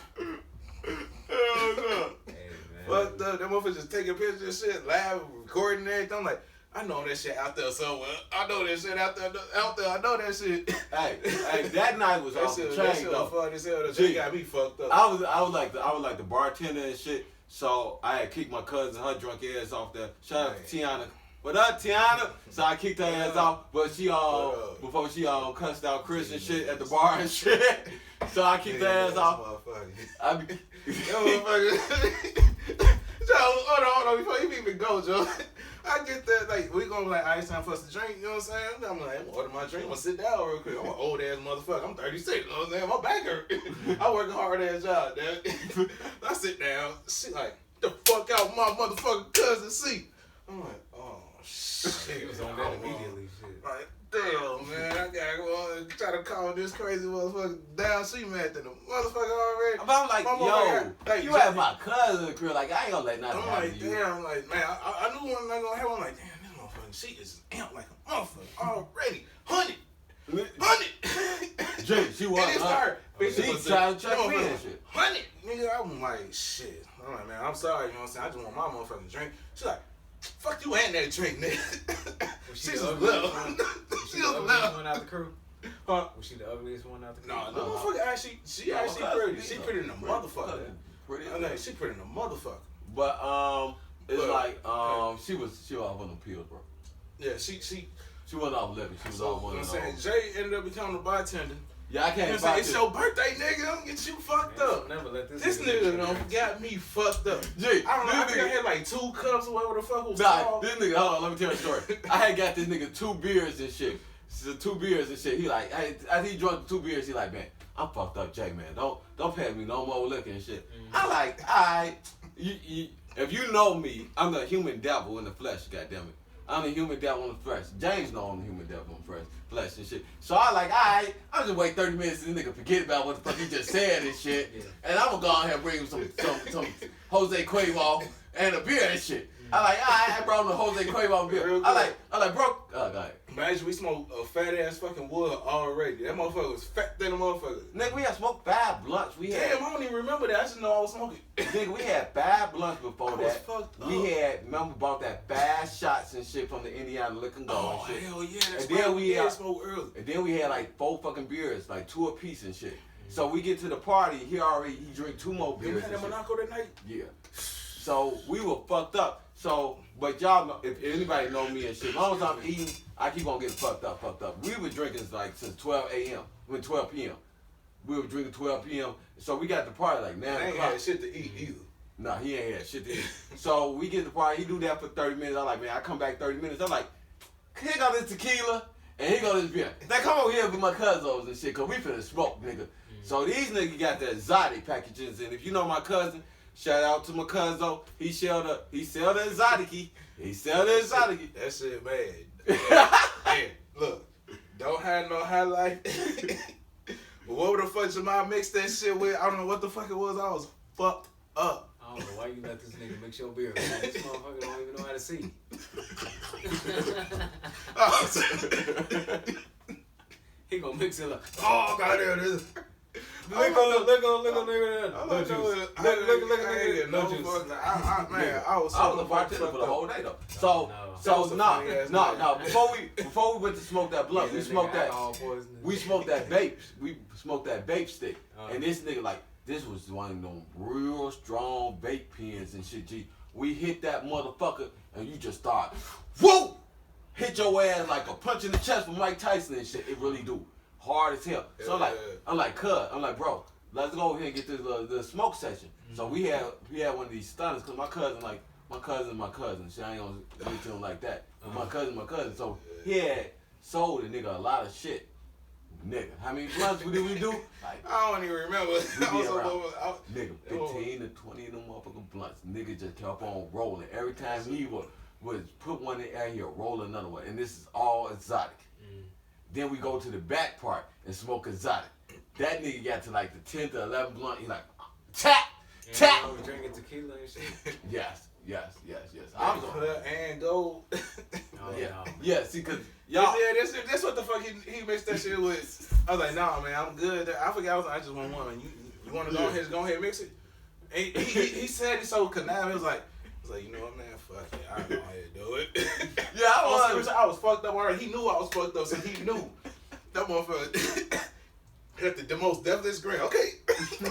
Fucked up. That motherfucker just taking pictures and shit, live, recording and everything. I'm like, I know that shit out there somewhere. I know that shit out there. I know that shit. Hey, that night was off the chain that shit though. was fun as hell. That shit got me fucked up. I was like the bartender and shit. So I had kicked my cousin, her drunk ass off there. Shout out to Tiana. What up, Tiana? So I kicked her ass off, but she before she cussed out Chris and shit at the bar and shit. So I kicked her ass off. Joe, hold on, before you even go, Joe. I get that, like, we gonna be like, it's time for us to drink, you know what I'm saying? I'm like, I'm gonna order my drink, I'm gonna sit down real quick. I'm an old ass motherfucker, I'm 36, you know what I'm saying? My back hurt. I work a hard ass job, damn. I sit down, she like, the fuck out my motherfucking cousin seat. I'm like, oh, shit. He was on that immediately, shit. Like, damn, man, I gotta go try to calm this crazy motherfucker down. She mad than the motherfucker already. But I'm like, yo, you had my cousin crib. Like, I ain't gonna let nothing I'm happen like, to you. damn, like, man, I knew one not gonna happen. I'm like, damn, this motherfucker, she is amped like a motherfucker already. 100. Jay, she was. And it's her. She tried to check me and shit. 100. Nigga, I'm like, shit. I'm like, man, I'm sorry, you know what I'm saying? I just want my motherfucking drink. She's like, fuck you and that drink, nigga. Was She's the a ugliest little. one? Was she She's the a ugliest little. one out the crew? Huh? Was she the ugliest one out the crew? No, the motherfucker actually, she actually pretty. She pretty than a motherfucker. I know, she pretty than a motherfucker. But it's like she was off on the pills, bro. Yeah, she wasn't off living. She was off one you know of what I'm those. saying? Jay ended up becoming a bartender. Yeah, I You know can't what I'm saying? fight It's this. your birthday, nigga. Don't get you fucked up. Never let This nigga got me fucked up. Gee, I don't know. I this think I nigga- had like 2 cups or whatever the fuck was Nah, tall. this nigga, hold on, let me tell you a story. I had got this nigga 2 beers and shit. So 2 beers and shit. He like, after he drunk 2 beers, he like, man, I'm fucked up, Jay, man. Don't pay me no more liquor and shit. I like, alright, if you know me, I'm the human devil in the flesh, goddammit. I'm the human devil in the flesh. James know I'm the human devil in the flesh and shit. So I like, alright, I'm just wait 30 minutes and this nigga forget about what the fuck he just said and shit. Yeah. And I'm gonna go ahead and bring him some Jose Cuervo and a beer and shit. I like, alright, I brought him the Jose Cuervo beer. I like, bro, go ahead. Imagine we smoked a fat ass fucking wood already. That motherfucker was fat than a motherfucker. Nigga, we had smoked 5 blunts. We had, Damn, I don't even remember that. I just know I was smoking. nigga, we had 5 blunts before I was that. fucked up. We had, remember, bought that 5 shots and shit from the Indiana Liquor and Go Oh, and shit. hell yeah. That's And then why we did smoke early. And then we had like 4 fucking beers, like 2 apiece and shit. So we get to the party, he drink 2 more You beers. had and that shit. Monaco that night? Yeah. So we were fucked up. So, but y'all know, if anybody know me and shit, as long as I'm eating, I keep on getting fucked up. We were drinking like since 12 a.m. 12 p.m. We were drinking 12 p.m. So we got the party like 9 I ain't o'clock. had shit to eat either. Nah, he ain't had shit to eat. So we get the party, he do that for 30 minutes. I'm like, man, I come back 30 minutes. I'm like, here go this tequila, and here go this beer. Now come over here with my cousins and shit, cause we finna smoke, nigga. So these niggas got the exotic packages, and if you know my cousin, shout out to my cousin. He sell the exotic. He sell the exotic. That shit bad. Man, look. Don't have no highlight. But what the fuck Jamal mixed that shit with? I don't know what the fuck it was. I was fucked up. I don't know why you let this nigga mix your beer. Man. This motherfucker don't even know how to see. He gonna mix it like, Oh god, there it is. look on, nigga. No juice. Look, No no juice. Man, I was I was so a bartender fucked for the up. whole day though. So That was so a nah, funny ass nah, night. nah. Before we went to smoke that blunt, we smoked that. We smoked that vape. We smoked that vape stick. And this nigga like this was one of them real strong vape pens and shit. G. We hit that motherfucker and you just start, whoa, hit your ass like a punch in the chest from Mike Tyson and shit. It really do. Hard as hell. So I'm like, bro, let's go ahead and get this the smoke session. So we had one of these stunners because my cousin. Shit, I ain't gonna get to him like that. But my cousin. So he had sold a nigga a lot of shit. Nigga, how many blunts did we do? Like, I don't even remember. Nigga, 15 to 20 of them motherfucking blunts. Nigga just kept on rolling. Every time he would put one in the air, he'll roll another one. And this is all exotic. Then we go to the back part and smoke exotic. That nigga got to like the 10th or 11th blunt. He like, tap. We drinking tequila and shit. Yes. I was and go. Yeah. See, cause y'all. Yeah, that's what the fuck he mixed that shit with. I was like, nah, man, I'm good. I forgot. I just want one. You want to go ahead and mix it? And he said it so conniving. He was like, you know what, man, fuck it. I'll go ahead and do it. Yeah, I was fucked up already. He knew I was fucked up, so he knew. That motherfucker had the most deathless grin. Okay. Did you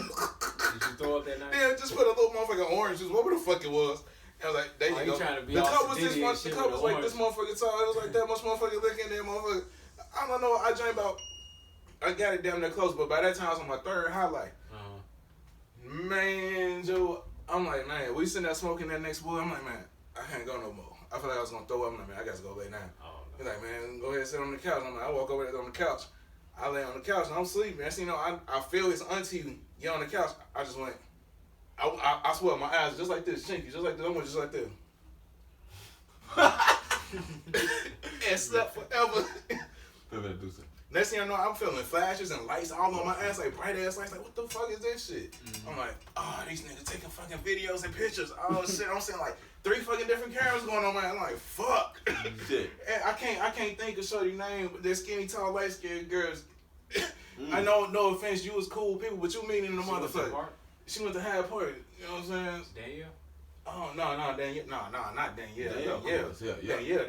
throw up that night? Yeah, just put a little motherfucking orange juice, whatever the fuck it was. I was like, there you go. Trying to be The all cup was sedity and the shit cup with was the like this motherfucker tall. It was like that much motherfucking liquor in there, motherfucker. I don't know. I drank about. I got it damn near close, but by that time I was on my third highlight. Man, Joe, I'm like, man, we sitting there smoking that next wood. I'm like, man, I can't go no more. I feel like I was gonna throw up. I'm like, man, I got to go lay down. He's like, man, go ahead and sit on the couch. I'm like, I walk over there on the couch. I lay on the couch and I'm sleeping. I see, I feel his auntie get on the couch. I just went. I swear, my eyes just like this, chinky, just like this. I went just like this. And slept forever. Next thing I know, I'm feeling flashes and lights all on my ass, like bright ass lights. Like, what the fuck is this shit? I'm like, oh, these niggas taking fucking videos and pictures. Oh shit, I'm seeing like 3 fucking different cameras going on, man. I'm like, fuck. Shit. And I can't think of shorty name, but they're skinny, tall, light skinned girls. I know, no offense, you was cool people, but you meaning the motherfucker. She went to Hyde Park. You know what I'm saying? Danielle? Oh no, Danielle. No, not Danielle. Yeah. Danielle,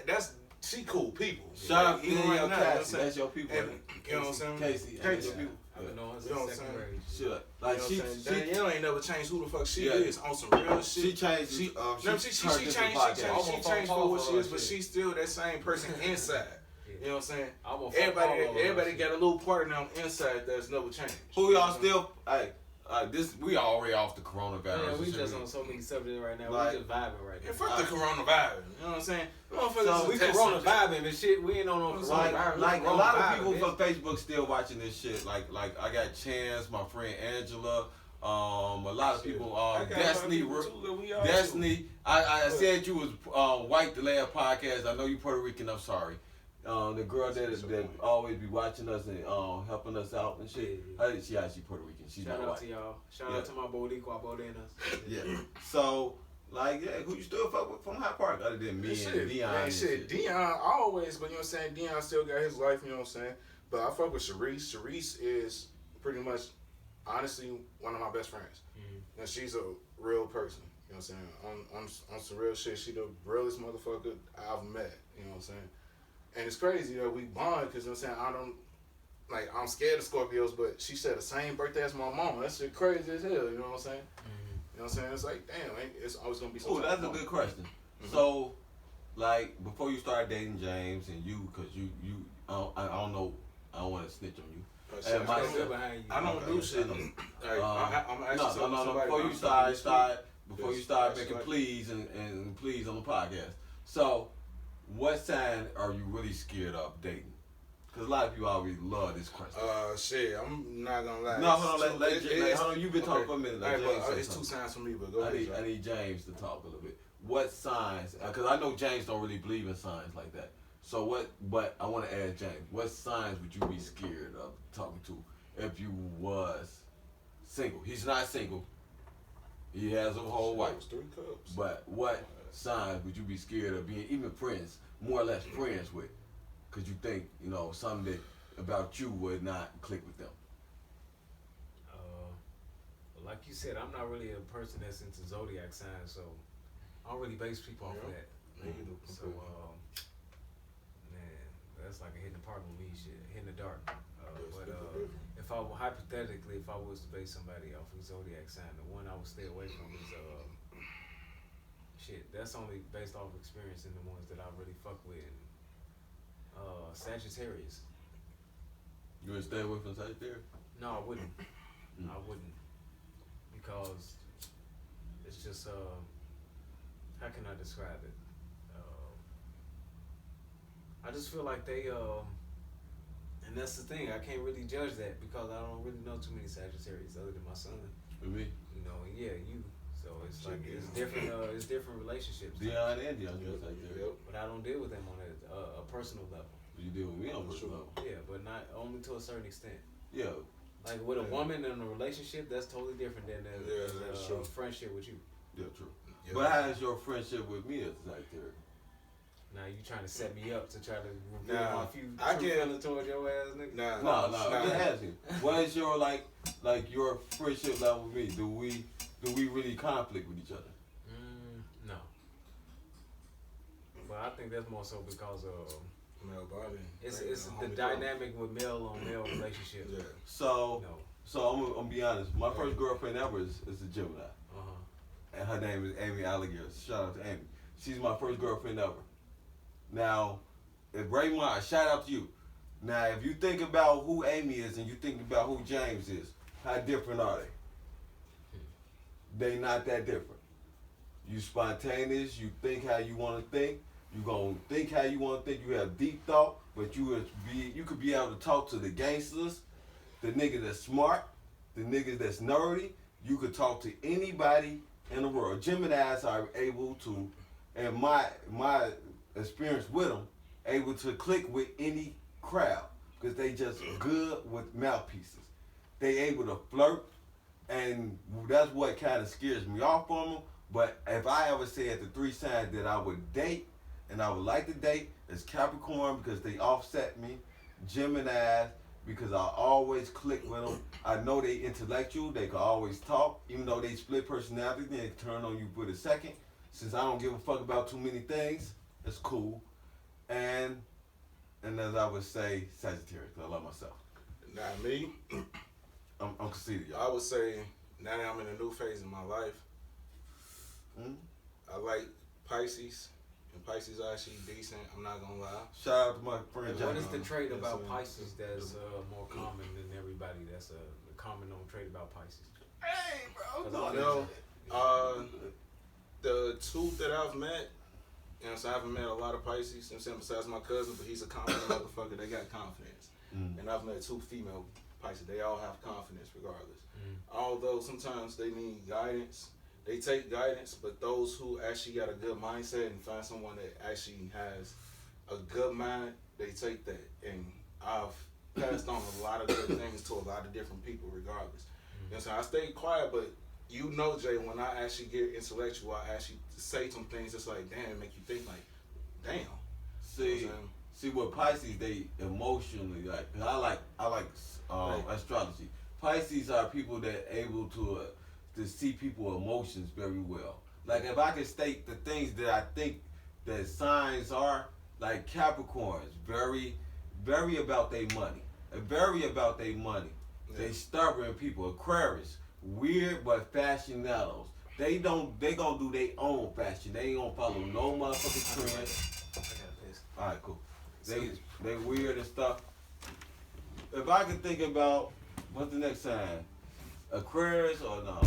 that's she cool people. Shout out to even Danielle now, Cassie. That's your people. And, you know what I'm saying? Casey. people. I've been on her You know what since I'm second grade. Shit. Like You know what I'm saying? Danielle ain't never changed who the fuck she Yeah. is on some real shit. she changed. She turned changed into for what she is, but shit. she's still that same person inside. You know what I'm saying? I almost fucked all over Everybody her got a little part now inside that's never changed. Who y'all still? Hey, this we already off the coronavirus. Yeah, we and just shit. on so many subjects right now. Like- We just vibing right now. And fuck the coronavirus. You know what I'm saying? So We corona vibing, but shit, we ain't on no Like, coronavirus. like a Corona lot of vibing, people bitch. from Facebook still watching this shit. Like I got Chance, my friend Angela, a lot of people. Destiny. I said you was white the last podcast. I know you Puerto Rican. I'm sorry. The girl that always be watching us and helping us out and shit. She actually Puerto Rican. She's Shout not out white. to y'all. Shout out to my Boricua Bodenas. Yeah. So, like, yeah, who you still fuck with from Hyde Park other than me and Dion? Man, and shit, Dion always, but you know what I'm saying? Dion still got his life, you know what I'm saying? But I fuck with Sharice. Sharice is pretty much, honestly, one of my best friends. And she's a real person, you know what I'm saying? On some real shit, she the realest motherfucker I've met, you know what I'm saying? And it's crazy that we bond because, you know what I'm saying, I'm scared of Scorpios, but she said the same birthday as my mom. That shit crazy as hell, you know what I'm saying? You know what I'm saying? It's like, damn, it's always going to be something. Oh, that's a good question. So, like, before you started dating James and you, because you I don't know, I don't want to snitch on you. And my- I don't do shit. I'm actually No. Before you start making pleas and pleas on the podcast. So, what sign are you really scared of dating? Because a lot of people always love this question. Shit, I'm not gonna lie. No, hold on, hold on. You've been talking for a minute. Let James say it's 2 something. signs for me, but go ahead. I need James to talk a little bit. What signs? Because I know James don't really believe in signs like that. So what? But I want to ask James, what signs would you be scared of talking to if you was single? He's not single. He has a whole wife. 3 cups. But what signs would you be scared of being even friends, more or less friends with? Because you think something that about you would not click with them. Like you said, I'm not really a person that's into zodiac signs, so I don't really base people off of that. So, man, that's like a hidden part with me, shit, hitting the dark. But if I hypothetically, if I was to base somebody off of zodiac sign, the one I would stay away from is shit. That's only based off experience and the ones that I really fuck with. Sagittarius. You would stay away from Sagittarius? No, I wouldn't. I wouldn't. Because it's just how can I describe it? I just feel like they and that's the thing, I can't really judge that because I don't really know too many Sagittarius other than my son. For me? And you. So it's like it's different relationships. Dion and Dion just Sagittarius. But I don't deal with them on a personal level. You deal with me on a personal level. Yeah, but not only to a certain extent. Yeah. Like with a woman in a relationship, that's totally different than a friendship with you. Yeah, true. Yeah. But how is your friendship with me as a Sagittarius? Now you trying to set me up to try to reveal my few feelings towards your ass, nigga? No. I'm just asking. What is your like your friendship level with me? Do we really conflict with each other? No. But I think that's more so because of male body. It's the dynamic with male on male relationships. Yeah. So I'm gonna be honest. My first girlfriend ever is a Gemini. And her name is Amy Alligator. Shout out to Amy. She's my first girlfriend ever. Now, if Raymond, shout out to you. Now, if you think about who Amy is and you think about who James is, how different are they? They not that different. You spontaneous. You think how you want to think. You gonna think how you want to think. You have deep thought, but you could be able to talk to the gangsters, the niggas that's smart, the niggas that's nerdy. You could talk to anybody in the world. Geminis are able to, and my experience with them, able to click with any crowd because they just good with mouthpieces. They able to flirt, and that's what kind of scares me off from them. But if I ever said the 3 signs that I would date and I would like to date, it's Capricorn because they offset me, Gemini because I always click with them. I know they intellectual, they can always talk, even though they split personality, they turn on you for a second. Since I don't give a fuck about too many things, it's cool. And as I would say, Sagittarius, 'cause I love myself. Now me, I'm conceited, y'all. I would say now that I'm in a new phase in my life, I like Pisces. And Pisces are actually decent, I'm not gonna lie. Shout out to my friend John. What is the trait about Pisces that's more common than everybody? That's a common known trait about Pisces. Hey, bro. The 2 that I've met, so I haven't met a lot of Pisces, besides my cousin, but he's a confident motherfucker. They got confidence. And I've met 2 female Pisces. They all have confidence regardless. Although sometimes they need guidance. They take guidance, but those who actually got a good mindset and find someone that actually has a good mind, they take that. And I've passed on a lot of good things to a lot of different people regardless. So I stay quiet, but Jay, when I actually get intellectual, I actually say some things that's like, damn, make you think like, damn. See what Pisces, they emotionally like. 'Cause I like astrology. Pisces are people that able to see people's emotions very well. Like if I could state the things that I think that signs are, like Capricorns, very, very about their money. Very about their money. Yeah. They stubborn people. Aquarius, weird but fashionados. They gonna do their own fashion. They ain't gonna follow no motherfucking trend. I got this. Alright, cool. They weird and stuff. If I could think about what's the next sign? Aquarius or no?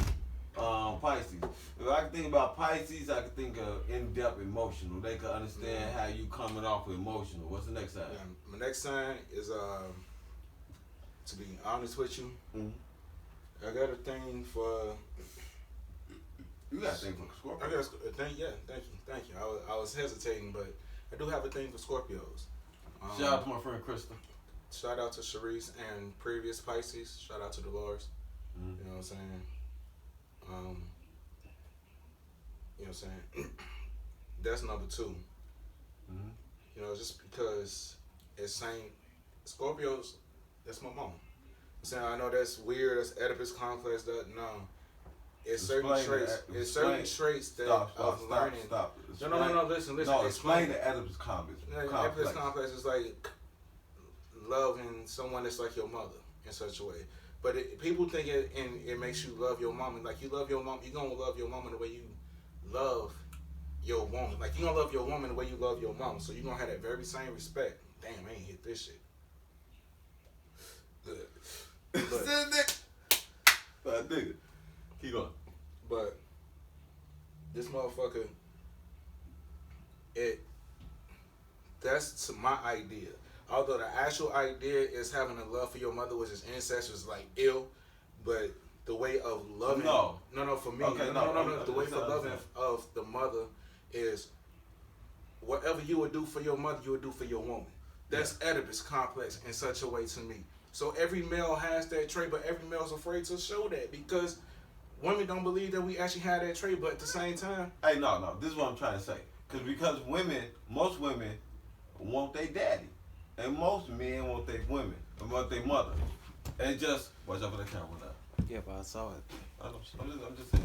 Pisces. If I could think about Pisces, I could think of in-depth emotional. They could understand how you coming off emotional. What's the next sign? Yeah, my next sign is to be honest with you. I got a thing for. You got a thing for Scorpio. I got a thing. Yeah, thank you. I was hesitating, but I do have a thing for Scorpios. Shout out to my friend Krista. Shout out to Sharice and previous Pisces. Shout out to Dolores. Mm-hmm. You know what I'm saying? You know what I'm saying? That's number 2. Mm-hmm. You know, just because it's saying Scorpios, that's my mom. I'm saying, I know that's weird, that's Oedipus complex, that no. It's certain traits. It's certain traits that of learning. Stop. No. Listen. No, explain the Oedipus complex. Oedipus complex is like loving someone that's like your mother in such a way. But people think it makes you love your mom. Like you love your mom, you're gonna love your mom in the way you love your woman. Like you gonna love your woman the way you love your mom. So you're gonna have that very same respect. Damn, I ain't hit this shit. But nigga, keep going. But this motherfucker, that's my idea. Although the actual idea is having a love for your mother, which is incest, is like ill, but the way of loving, no, for me, okay, no, the way for loving of the mother is whatever you would do for your mother, you would do for your woman. That's Oedipus complex in such a way to me. So every male has that trait, but every male's afraid to show that because women don't believe that we actually have that trait. But at the same time, hey, no, this is what I'm trying to say. Because most women want their daddy, and most men want their women, and want their mother. And just watch out for the camera now. Yeah, but I saw it. I'm just saying.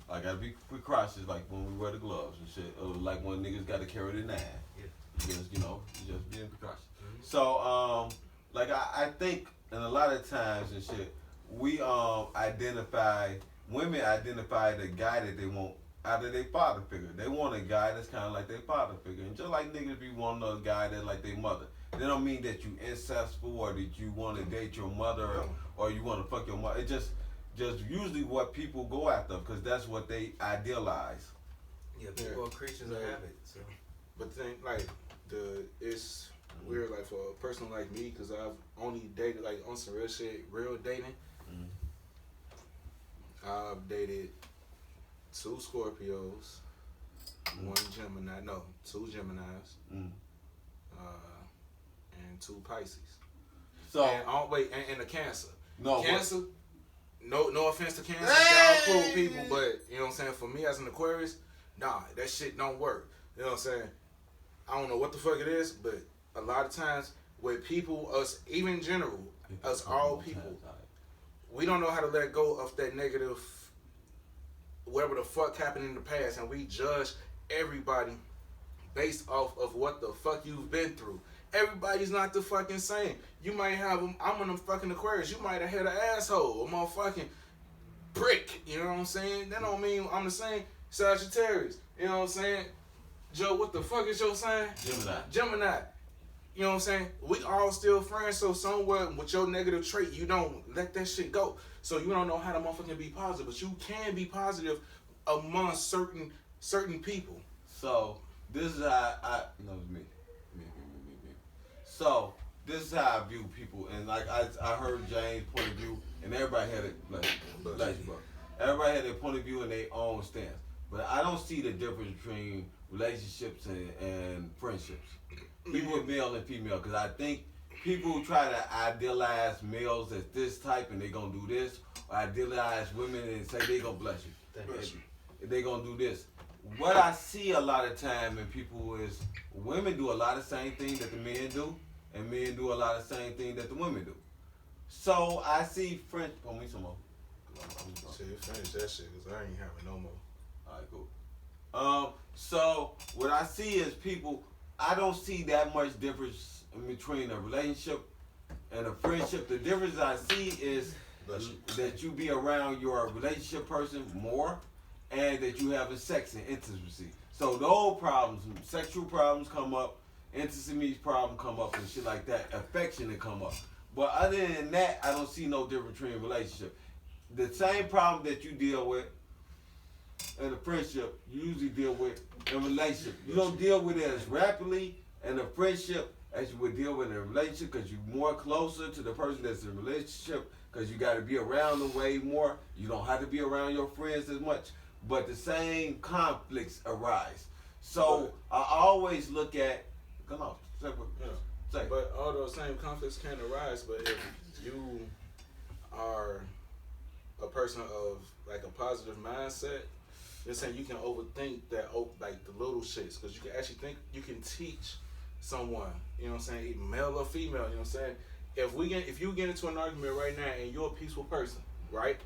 I gotta be precautious, like when we wear the gloves and shit, or like when niggas gotta carry the 9. Yeah. Because you just being precautious. Mm-hmm. So like I think, and a lot of times and shit, we women identify the guy that they want out of their father figure. They want a guy that's kind of like their father figure, and just like niggas be wanting a guy that's like their mother. They don't mean that you incestful or that you want to date your mother or you want to fuck your mother. It just usually what people go after because that's what they idealize. Yeah, people are creatures of habit. So, but the thing, like it's weird, like for a person like me, because I've only dated like on some real shit, real dating. I've dated 2 Scorpios, 1 Gemini, 2 Geminis, and 2 Pisces. So and a Cancer. No, Cancer. No offense to Cancer, y'all cool people, but you know what I'm saying. For me as an Aquarius, nah, that shit don't work. You know what I'm saying. I don't know what the fuck it is, but a lot of times with people, us even in general, us all people, we don't know how to let go of that negative, whatever the fuck happened in the past, and we judge everybody based off of what the fuck you've been through. Everybody's not the fucking same. You might have them, I'm in a fucking Aquarius, you might have had an asshole, a motherfucking prick, you know what I'm saying? That don't mean I'm the same. Sagittarius, you know what I'm saying? Joe, what the fuck is your sign? Gemini. You know what I'm saying? We all still friends, so somewhere with your negative trait, you don't let that shit go. So you don't know how to motherfucking be positive, but you can be positive among certain people. So this is how me. So this is how I view people, and like I heard James' point of view, and everybody had it everybody had their point of view and their own stance. But I don't see the difference between relationships and friendships. People with male and female, because I think people try to idealize males as this type and they gonna do this, or idealize women and say they gonna bless you. They gonna do this. What I see a lot of time in people is women do a lot of same things that the men do, and men do a lot of same things that the women do. So I see friends. Pour me some more. Shit, finish that shit, because I ain't having no more. Alright, cool. So what I see is people. I don't see that much difference in between a relationship and a friendship. The difference I see is that you be around your relationship person more, and that you have a sex and intimacy. So those problems, sexual problems come up, intimacy problems come up, and shit like that. Affection will come up. But other than that, I don't see no difference between a relationship. The same problem that you deal with in a friendship, you usually deal with in a relationship. You don't deal with it as rapidly in a friendship as you would deal with in a relationship, because you're more closer to the person that's in a relationship, because you got to be around them way more. You don't have to be around your friends as much. But the same conflicts arise. So I always look at. Come on, say what. Yeah. Say. But all those same conflicts can arise. But if you are a person of like a positive mindset, you're saying you can overthink that, like the little shits, because you can actually think you can teach someone. You know what I'm saying, either male or female. You know what I'm saying. If you get into an argument right now and you're a peaceful person, right?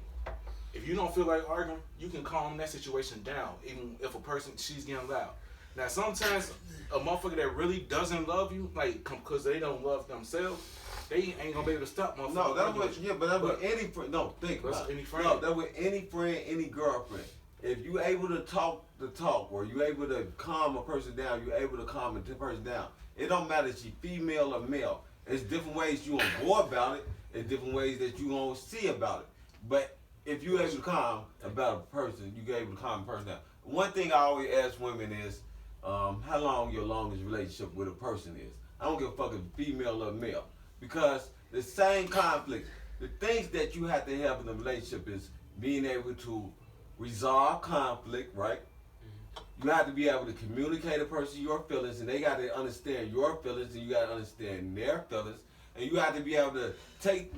If you don't feel like arguing, you can calm that situation down, even if she's getting loud. Now, sometimes a motherfucker that really doesn't love you, like, because they don't love themselves, they ain't gonna be able to stop motherfuckers. No, that's with any friend. No, think about it. Any friend. No, that with any friend, any girlfriend. If you able to talk the talk, or you able to calm a person down, you able to calm a person down. It don't matter if she female or male. There's different ways you gonna go about it. There's different ways that you gonna see about it. But if you able to calm about a person, you able to calm a person down. One thing I always ask women is, how long your longest relationship with a person is. I don't give a fuck if female or male. Because the same conflict, the things that you have to have in a relationship is being able to resolve conflict, right? You have to be able to communicate a person your feelings, and they got to understand your feelings, and you got to understand their feelings, and you have to be able to take,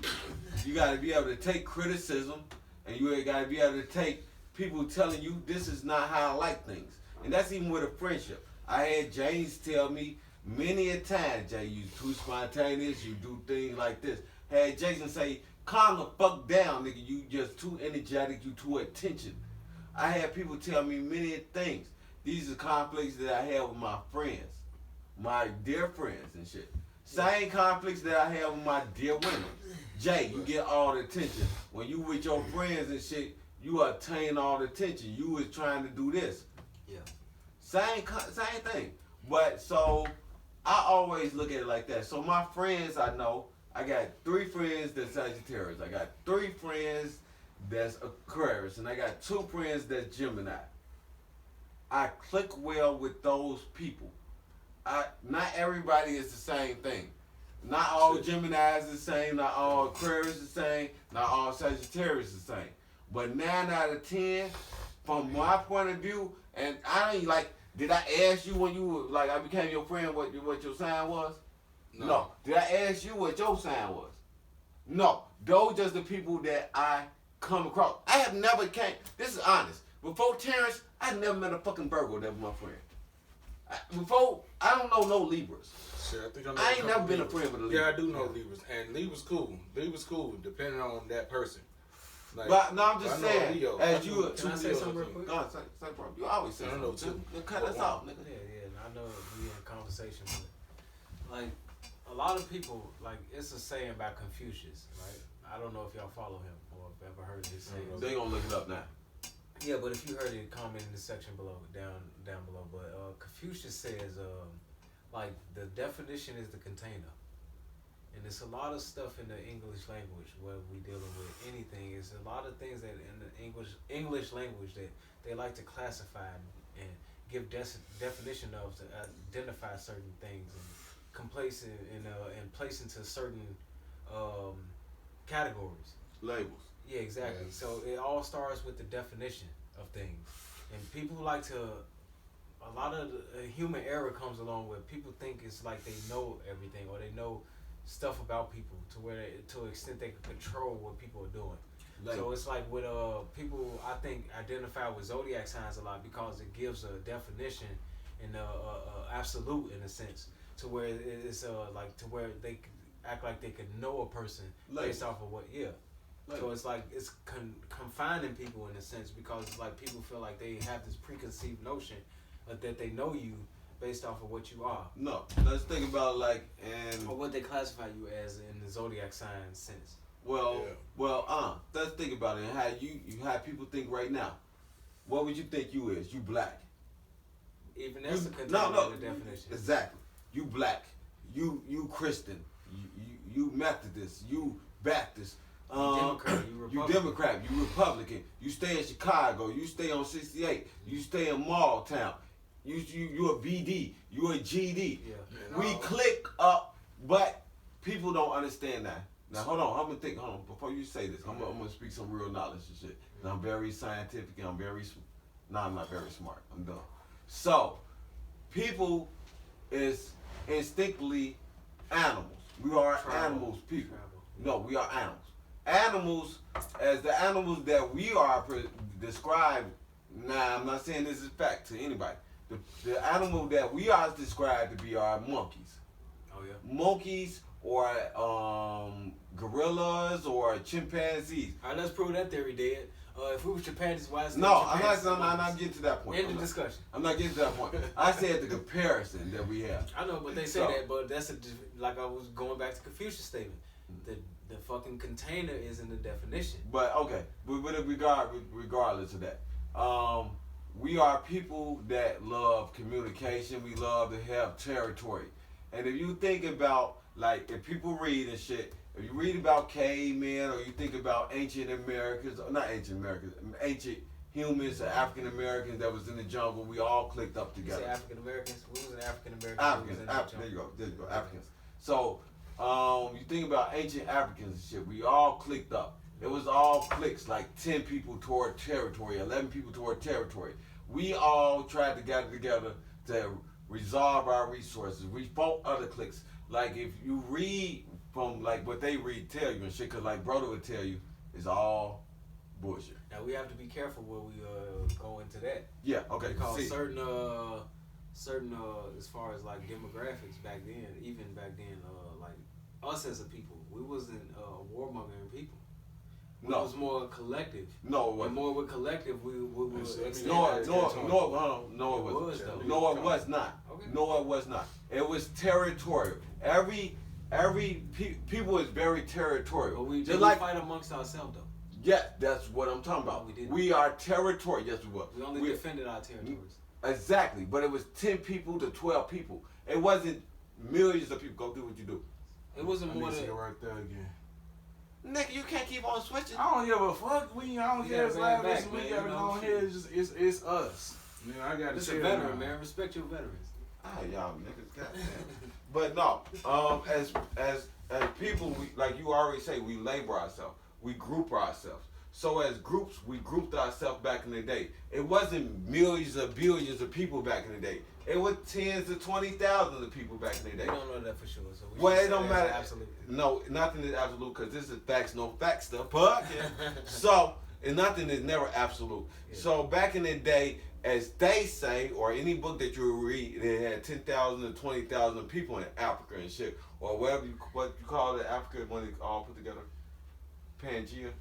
criticism, and you got to be able to take people telling you this is not how I like things, and that's even with a friendship. I had James tell me many a time, Jay, you too spontaneous, you do things like this. Had Jason say, calm the fuck down, nigga, you just too energetic, you too attention. I had people tell me many things. These are conflicts that I have with my friends, my dear friends and shit. Same conflicts that I have with my dear women. Jay, you get all the attention. When you with your friends and shit, you attain all the attention. You was trying to do this. Yeah. Same thing. But so I always look at it like that. So my friends, I know, I got 3 friends that's Sagittarius. I got 3 friends that's Aquarius, and I got 2 friends that's Gemini. I click well with those people. Not everybody is the same thing. Not all Geminis is the same, not all Aquarius is the same, not all Sagittarius is the same. But 9 out of 10, from my point of view, and I ain't like, did I ask you when you were, like, I became your friend what your sign was? No. Did I ask you what your sign was? No. Those just the people that I come across. I have never this is honest. Before Terrence, I never met a fucking Virgo that was my friend. I don't know no Libras. Shit, I think I ain't never been a friend with a Libra. Yeah, I do know Libras, and Libra's cool. Libra's cool, depending on that person. Like, but no, I'm just saying, Leo. as you, Can I say something real quick? No, say, bro. You always say I know something. too. Cut us off, nigga. Yeah. I know we in a conversation, but like a lot of people, like it's a saying about Confucius, right? I don't know if y'all follow him or have ever heard his saying. They gonna look it up now. Yeah, but if you heard it, comment in the section below, down below. But Confucius says, like the definition is the container, and it's a lot of stuff in the English language where we dealing with anything. It's a lot of things that in the English language that they like to classify and give definition of to identify certain things and place into certain categories. Labels. Yeah, exactly. Yes. So it all starts with the definition of things, and people like to. A lot of the human error comes along where people think it's like they know everything or they know stuff about people to where to an extent they can control what people are doing. So it's like with people, I think identify with zodiac signs a lot because it gives a definition and absolute in a sense to where it's like to where they act like they could know a person based off of what So it's like it's confining people in a sense because it's like people feel like they have this preconceived notion that they know you based off of what you are. No, let's think about or what they classify you as in the zodiac sign sense. Let's think about it and how how people think right now. What would you think you is? You black. Even that's a container of the definition. Exactly. You black. You Christian. You Methodist. You Baptist. You Democrat, you Republican, you stay in Chicago, you stay on 68, you stay in Malltown, you a BD, you a GD. Yeah. We click up, but people don't understand that. Now hold on, before you say this, I'm gonna speak some real knowledge and shit. And I'm very scientific and I'm not very smart, I'm dumb. So, people is instinctively animals. We are animals, people. No, we are animals. Animals, as the animals that we are described. Now, I'm not saying this is fact to anybody. The animal that we are described to be are monkeys. Oh yeah. Monkeys or gorillas or chimpanzees. All right, let's prove that theory dead. If we were chimpanzees, why is it No, chimpanzees I'm and not getting to that point. End of discussion. I'm not getting to that point. I said the comparison that we have. I know, but they say that, but that's like I was going back to Confucius' statement. The fucking container is in the definition. But okay, regardless of that, we are people that love communication. We love to have territory. And if you think about, like, if people read and shit, if you read about cavemen or you think about ancient Americans, or not ancient Americans, ancient humans or African Americans that was in the jungle, we all clicked up You together. say African Americans? We was an African American. Africans, there you go, Africans. So, you think about ancient Africans and shit, we all clicked up. It was all cliques, like 10 people toward territory, 11 people toward territory. We all tried to gather together to resolve our resources. We fought other cliques. Like, if you read from, like, what they tell you and shit, because, like, brother would tell you, it's all bullshit. Now, we have to be careful where we go into that. Yeah, okay. Because see. certain as far as like demographics back then, even back then, like us as a people, we wasn't warmongering people. We was more collective. No, it wasn't. And more with collective, we would extend No, our it territory. wasn't. No, it was not. Okay. No, it was not. It was territorial. Every people is very territorial. But we just did like fight amongst ourselves though. yeah, that's what I'm talking about. No, we didn't. We are territorial. Yes, we were. We only defended our territories. Exactly, but it was 10 people to 12 people. It wasn't millions of people. Go do what you do. It wasn't more than. right there again. Nigga, you can't keep on switching. I don't give a fuck. I don't You care. gotta It's bring live. it back, Listen, we man, gotta you go know, on here. It's us. Man, I gotta It's say a it veteran, now. man. Respect your veterans. Ah, y'all niggas, goddamn. But no, as people, we, like you already say, we label ourselves, we group ourselves. So as groups, we grouped ourselves back in the day. It wasn't millions or billions of people back in the day. It was tens of 20,000 of people back in the We day. don't know that for sure. So we Well, should it say don't that's matter. Absolute. No, nothing is absolute because this is facts, no facts stuff. But so, and nothing is never absolute. Yeah. So back in the day, as they say, or any book that you read, they had 10,000 to 20,000 people in Africa and shit, or whatever what you call it, Africa when they all put together, Pangea.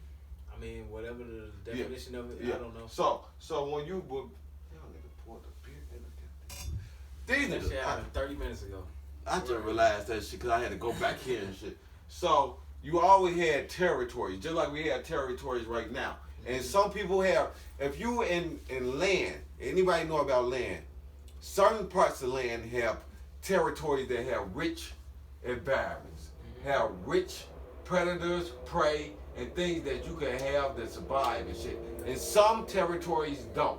I mean, whatever the definition of it, Yeah. I don't know. So when you would, y'all nigga poured the beer in the These That niggas, shit happened 30 minutes ago. I just realized that shit because I had to go back here and shit. So you always had territories, just like we have territories right now. And some people have, if you in land, anybody know about land, certain parts of land have territories that have rich environments, have rich predators, prey, and things that you can have that survive and shit. And some territories don't.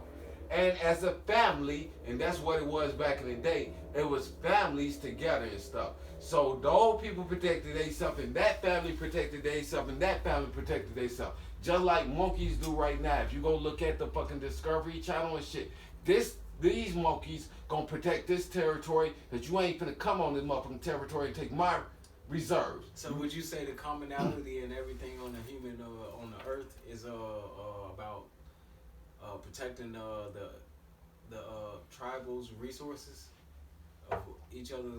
And as a family, and that's what it was back in the day, it was families together and stuff. So those people protected themselves, and that family protected themselves, and that family protected themselves. Just like monkeys do right now. If you go look at the fucking Discovery Channel and shit, these monkeys gonna protect this territory, that you ain't finna come on this motherfucking territory and take my reserves. So would you say the commonality and everything on the human on the earth is about protecting the tribals' resources of each other's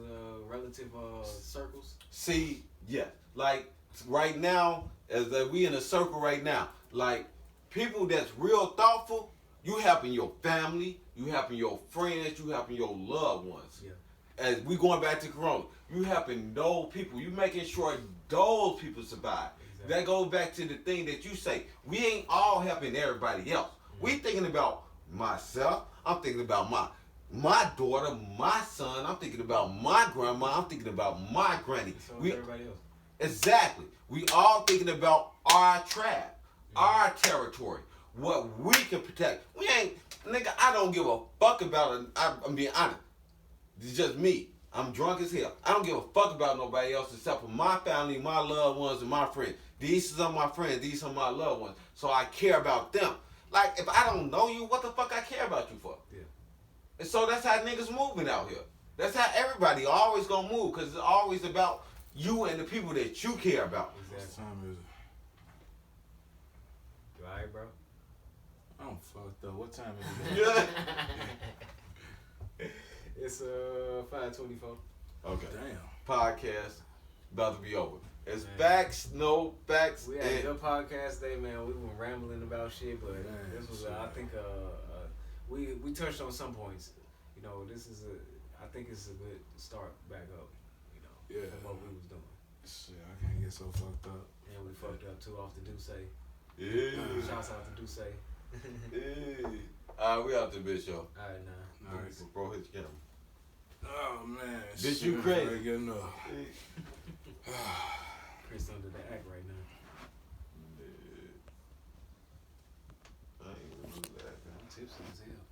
relative circles? See, yeah, like right now, as we in a circle right now, like people that's real thoughtful, you helping your family, you helping your friends, you helping your loved ones. Yeah. As we going back to Corona, you helping those people, you making sure those people survive. Exactly. That goes back to the thing that you say. We ain't all helping everybody else. We thinking about myself. I'm thinking about my daughter, my son. I'm thinking about my grandma. I'm thinking about my granny. So is everybody else. Exactly. We all thinking about our tribe, our territory, what we can protect. We ain't, nigga, I don't give a fuck about it. I'm being honest. It's just me. I'm drunk as hell. I don't give a fuck about nobody else except for my family, my loved ones, and my friends. These are my friends. These are my loved ones. So I care about them. Like, if I don't know you, what the fuck I care about you for? Yeah. And so that's how niggas moving out here. That's how everybody always gonna move, because it's always about you and the people that you care about. What time is it? You alright, bro? I'm fucked up. What time is it? It's 5:24. Okay. Damn. Podcast about to be over. It's Man. facts, no facts. We had a good podcast today, man. We were rambling about shit, but Man, this was, shit. I think, we touched on some points. You know, I think it's a good start back up. You know, Yeah. from what we was doing, Shit, I can't get so fucked up. and we fucked up too off the Duce. Yeah. Shouts out to Duce. Yeah. Alright, we out there, bitch, yo. All right, now. Alright. Bro, hit your camera. Oh man. Bitch, you shit, crazy. I ain't get enough. Chris under the act right now. I ain't gonna do that, man. I'm tipsy as hell.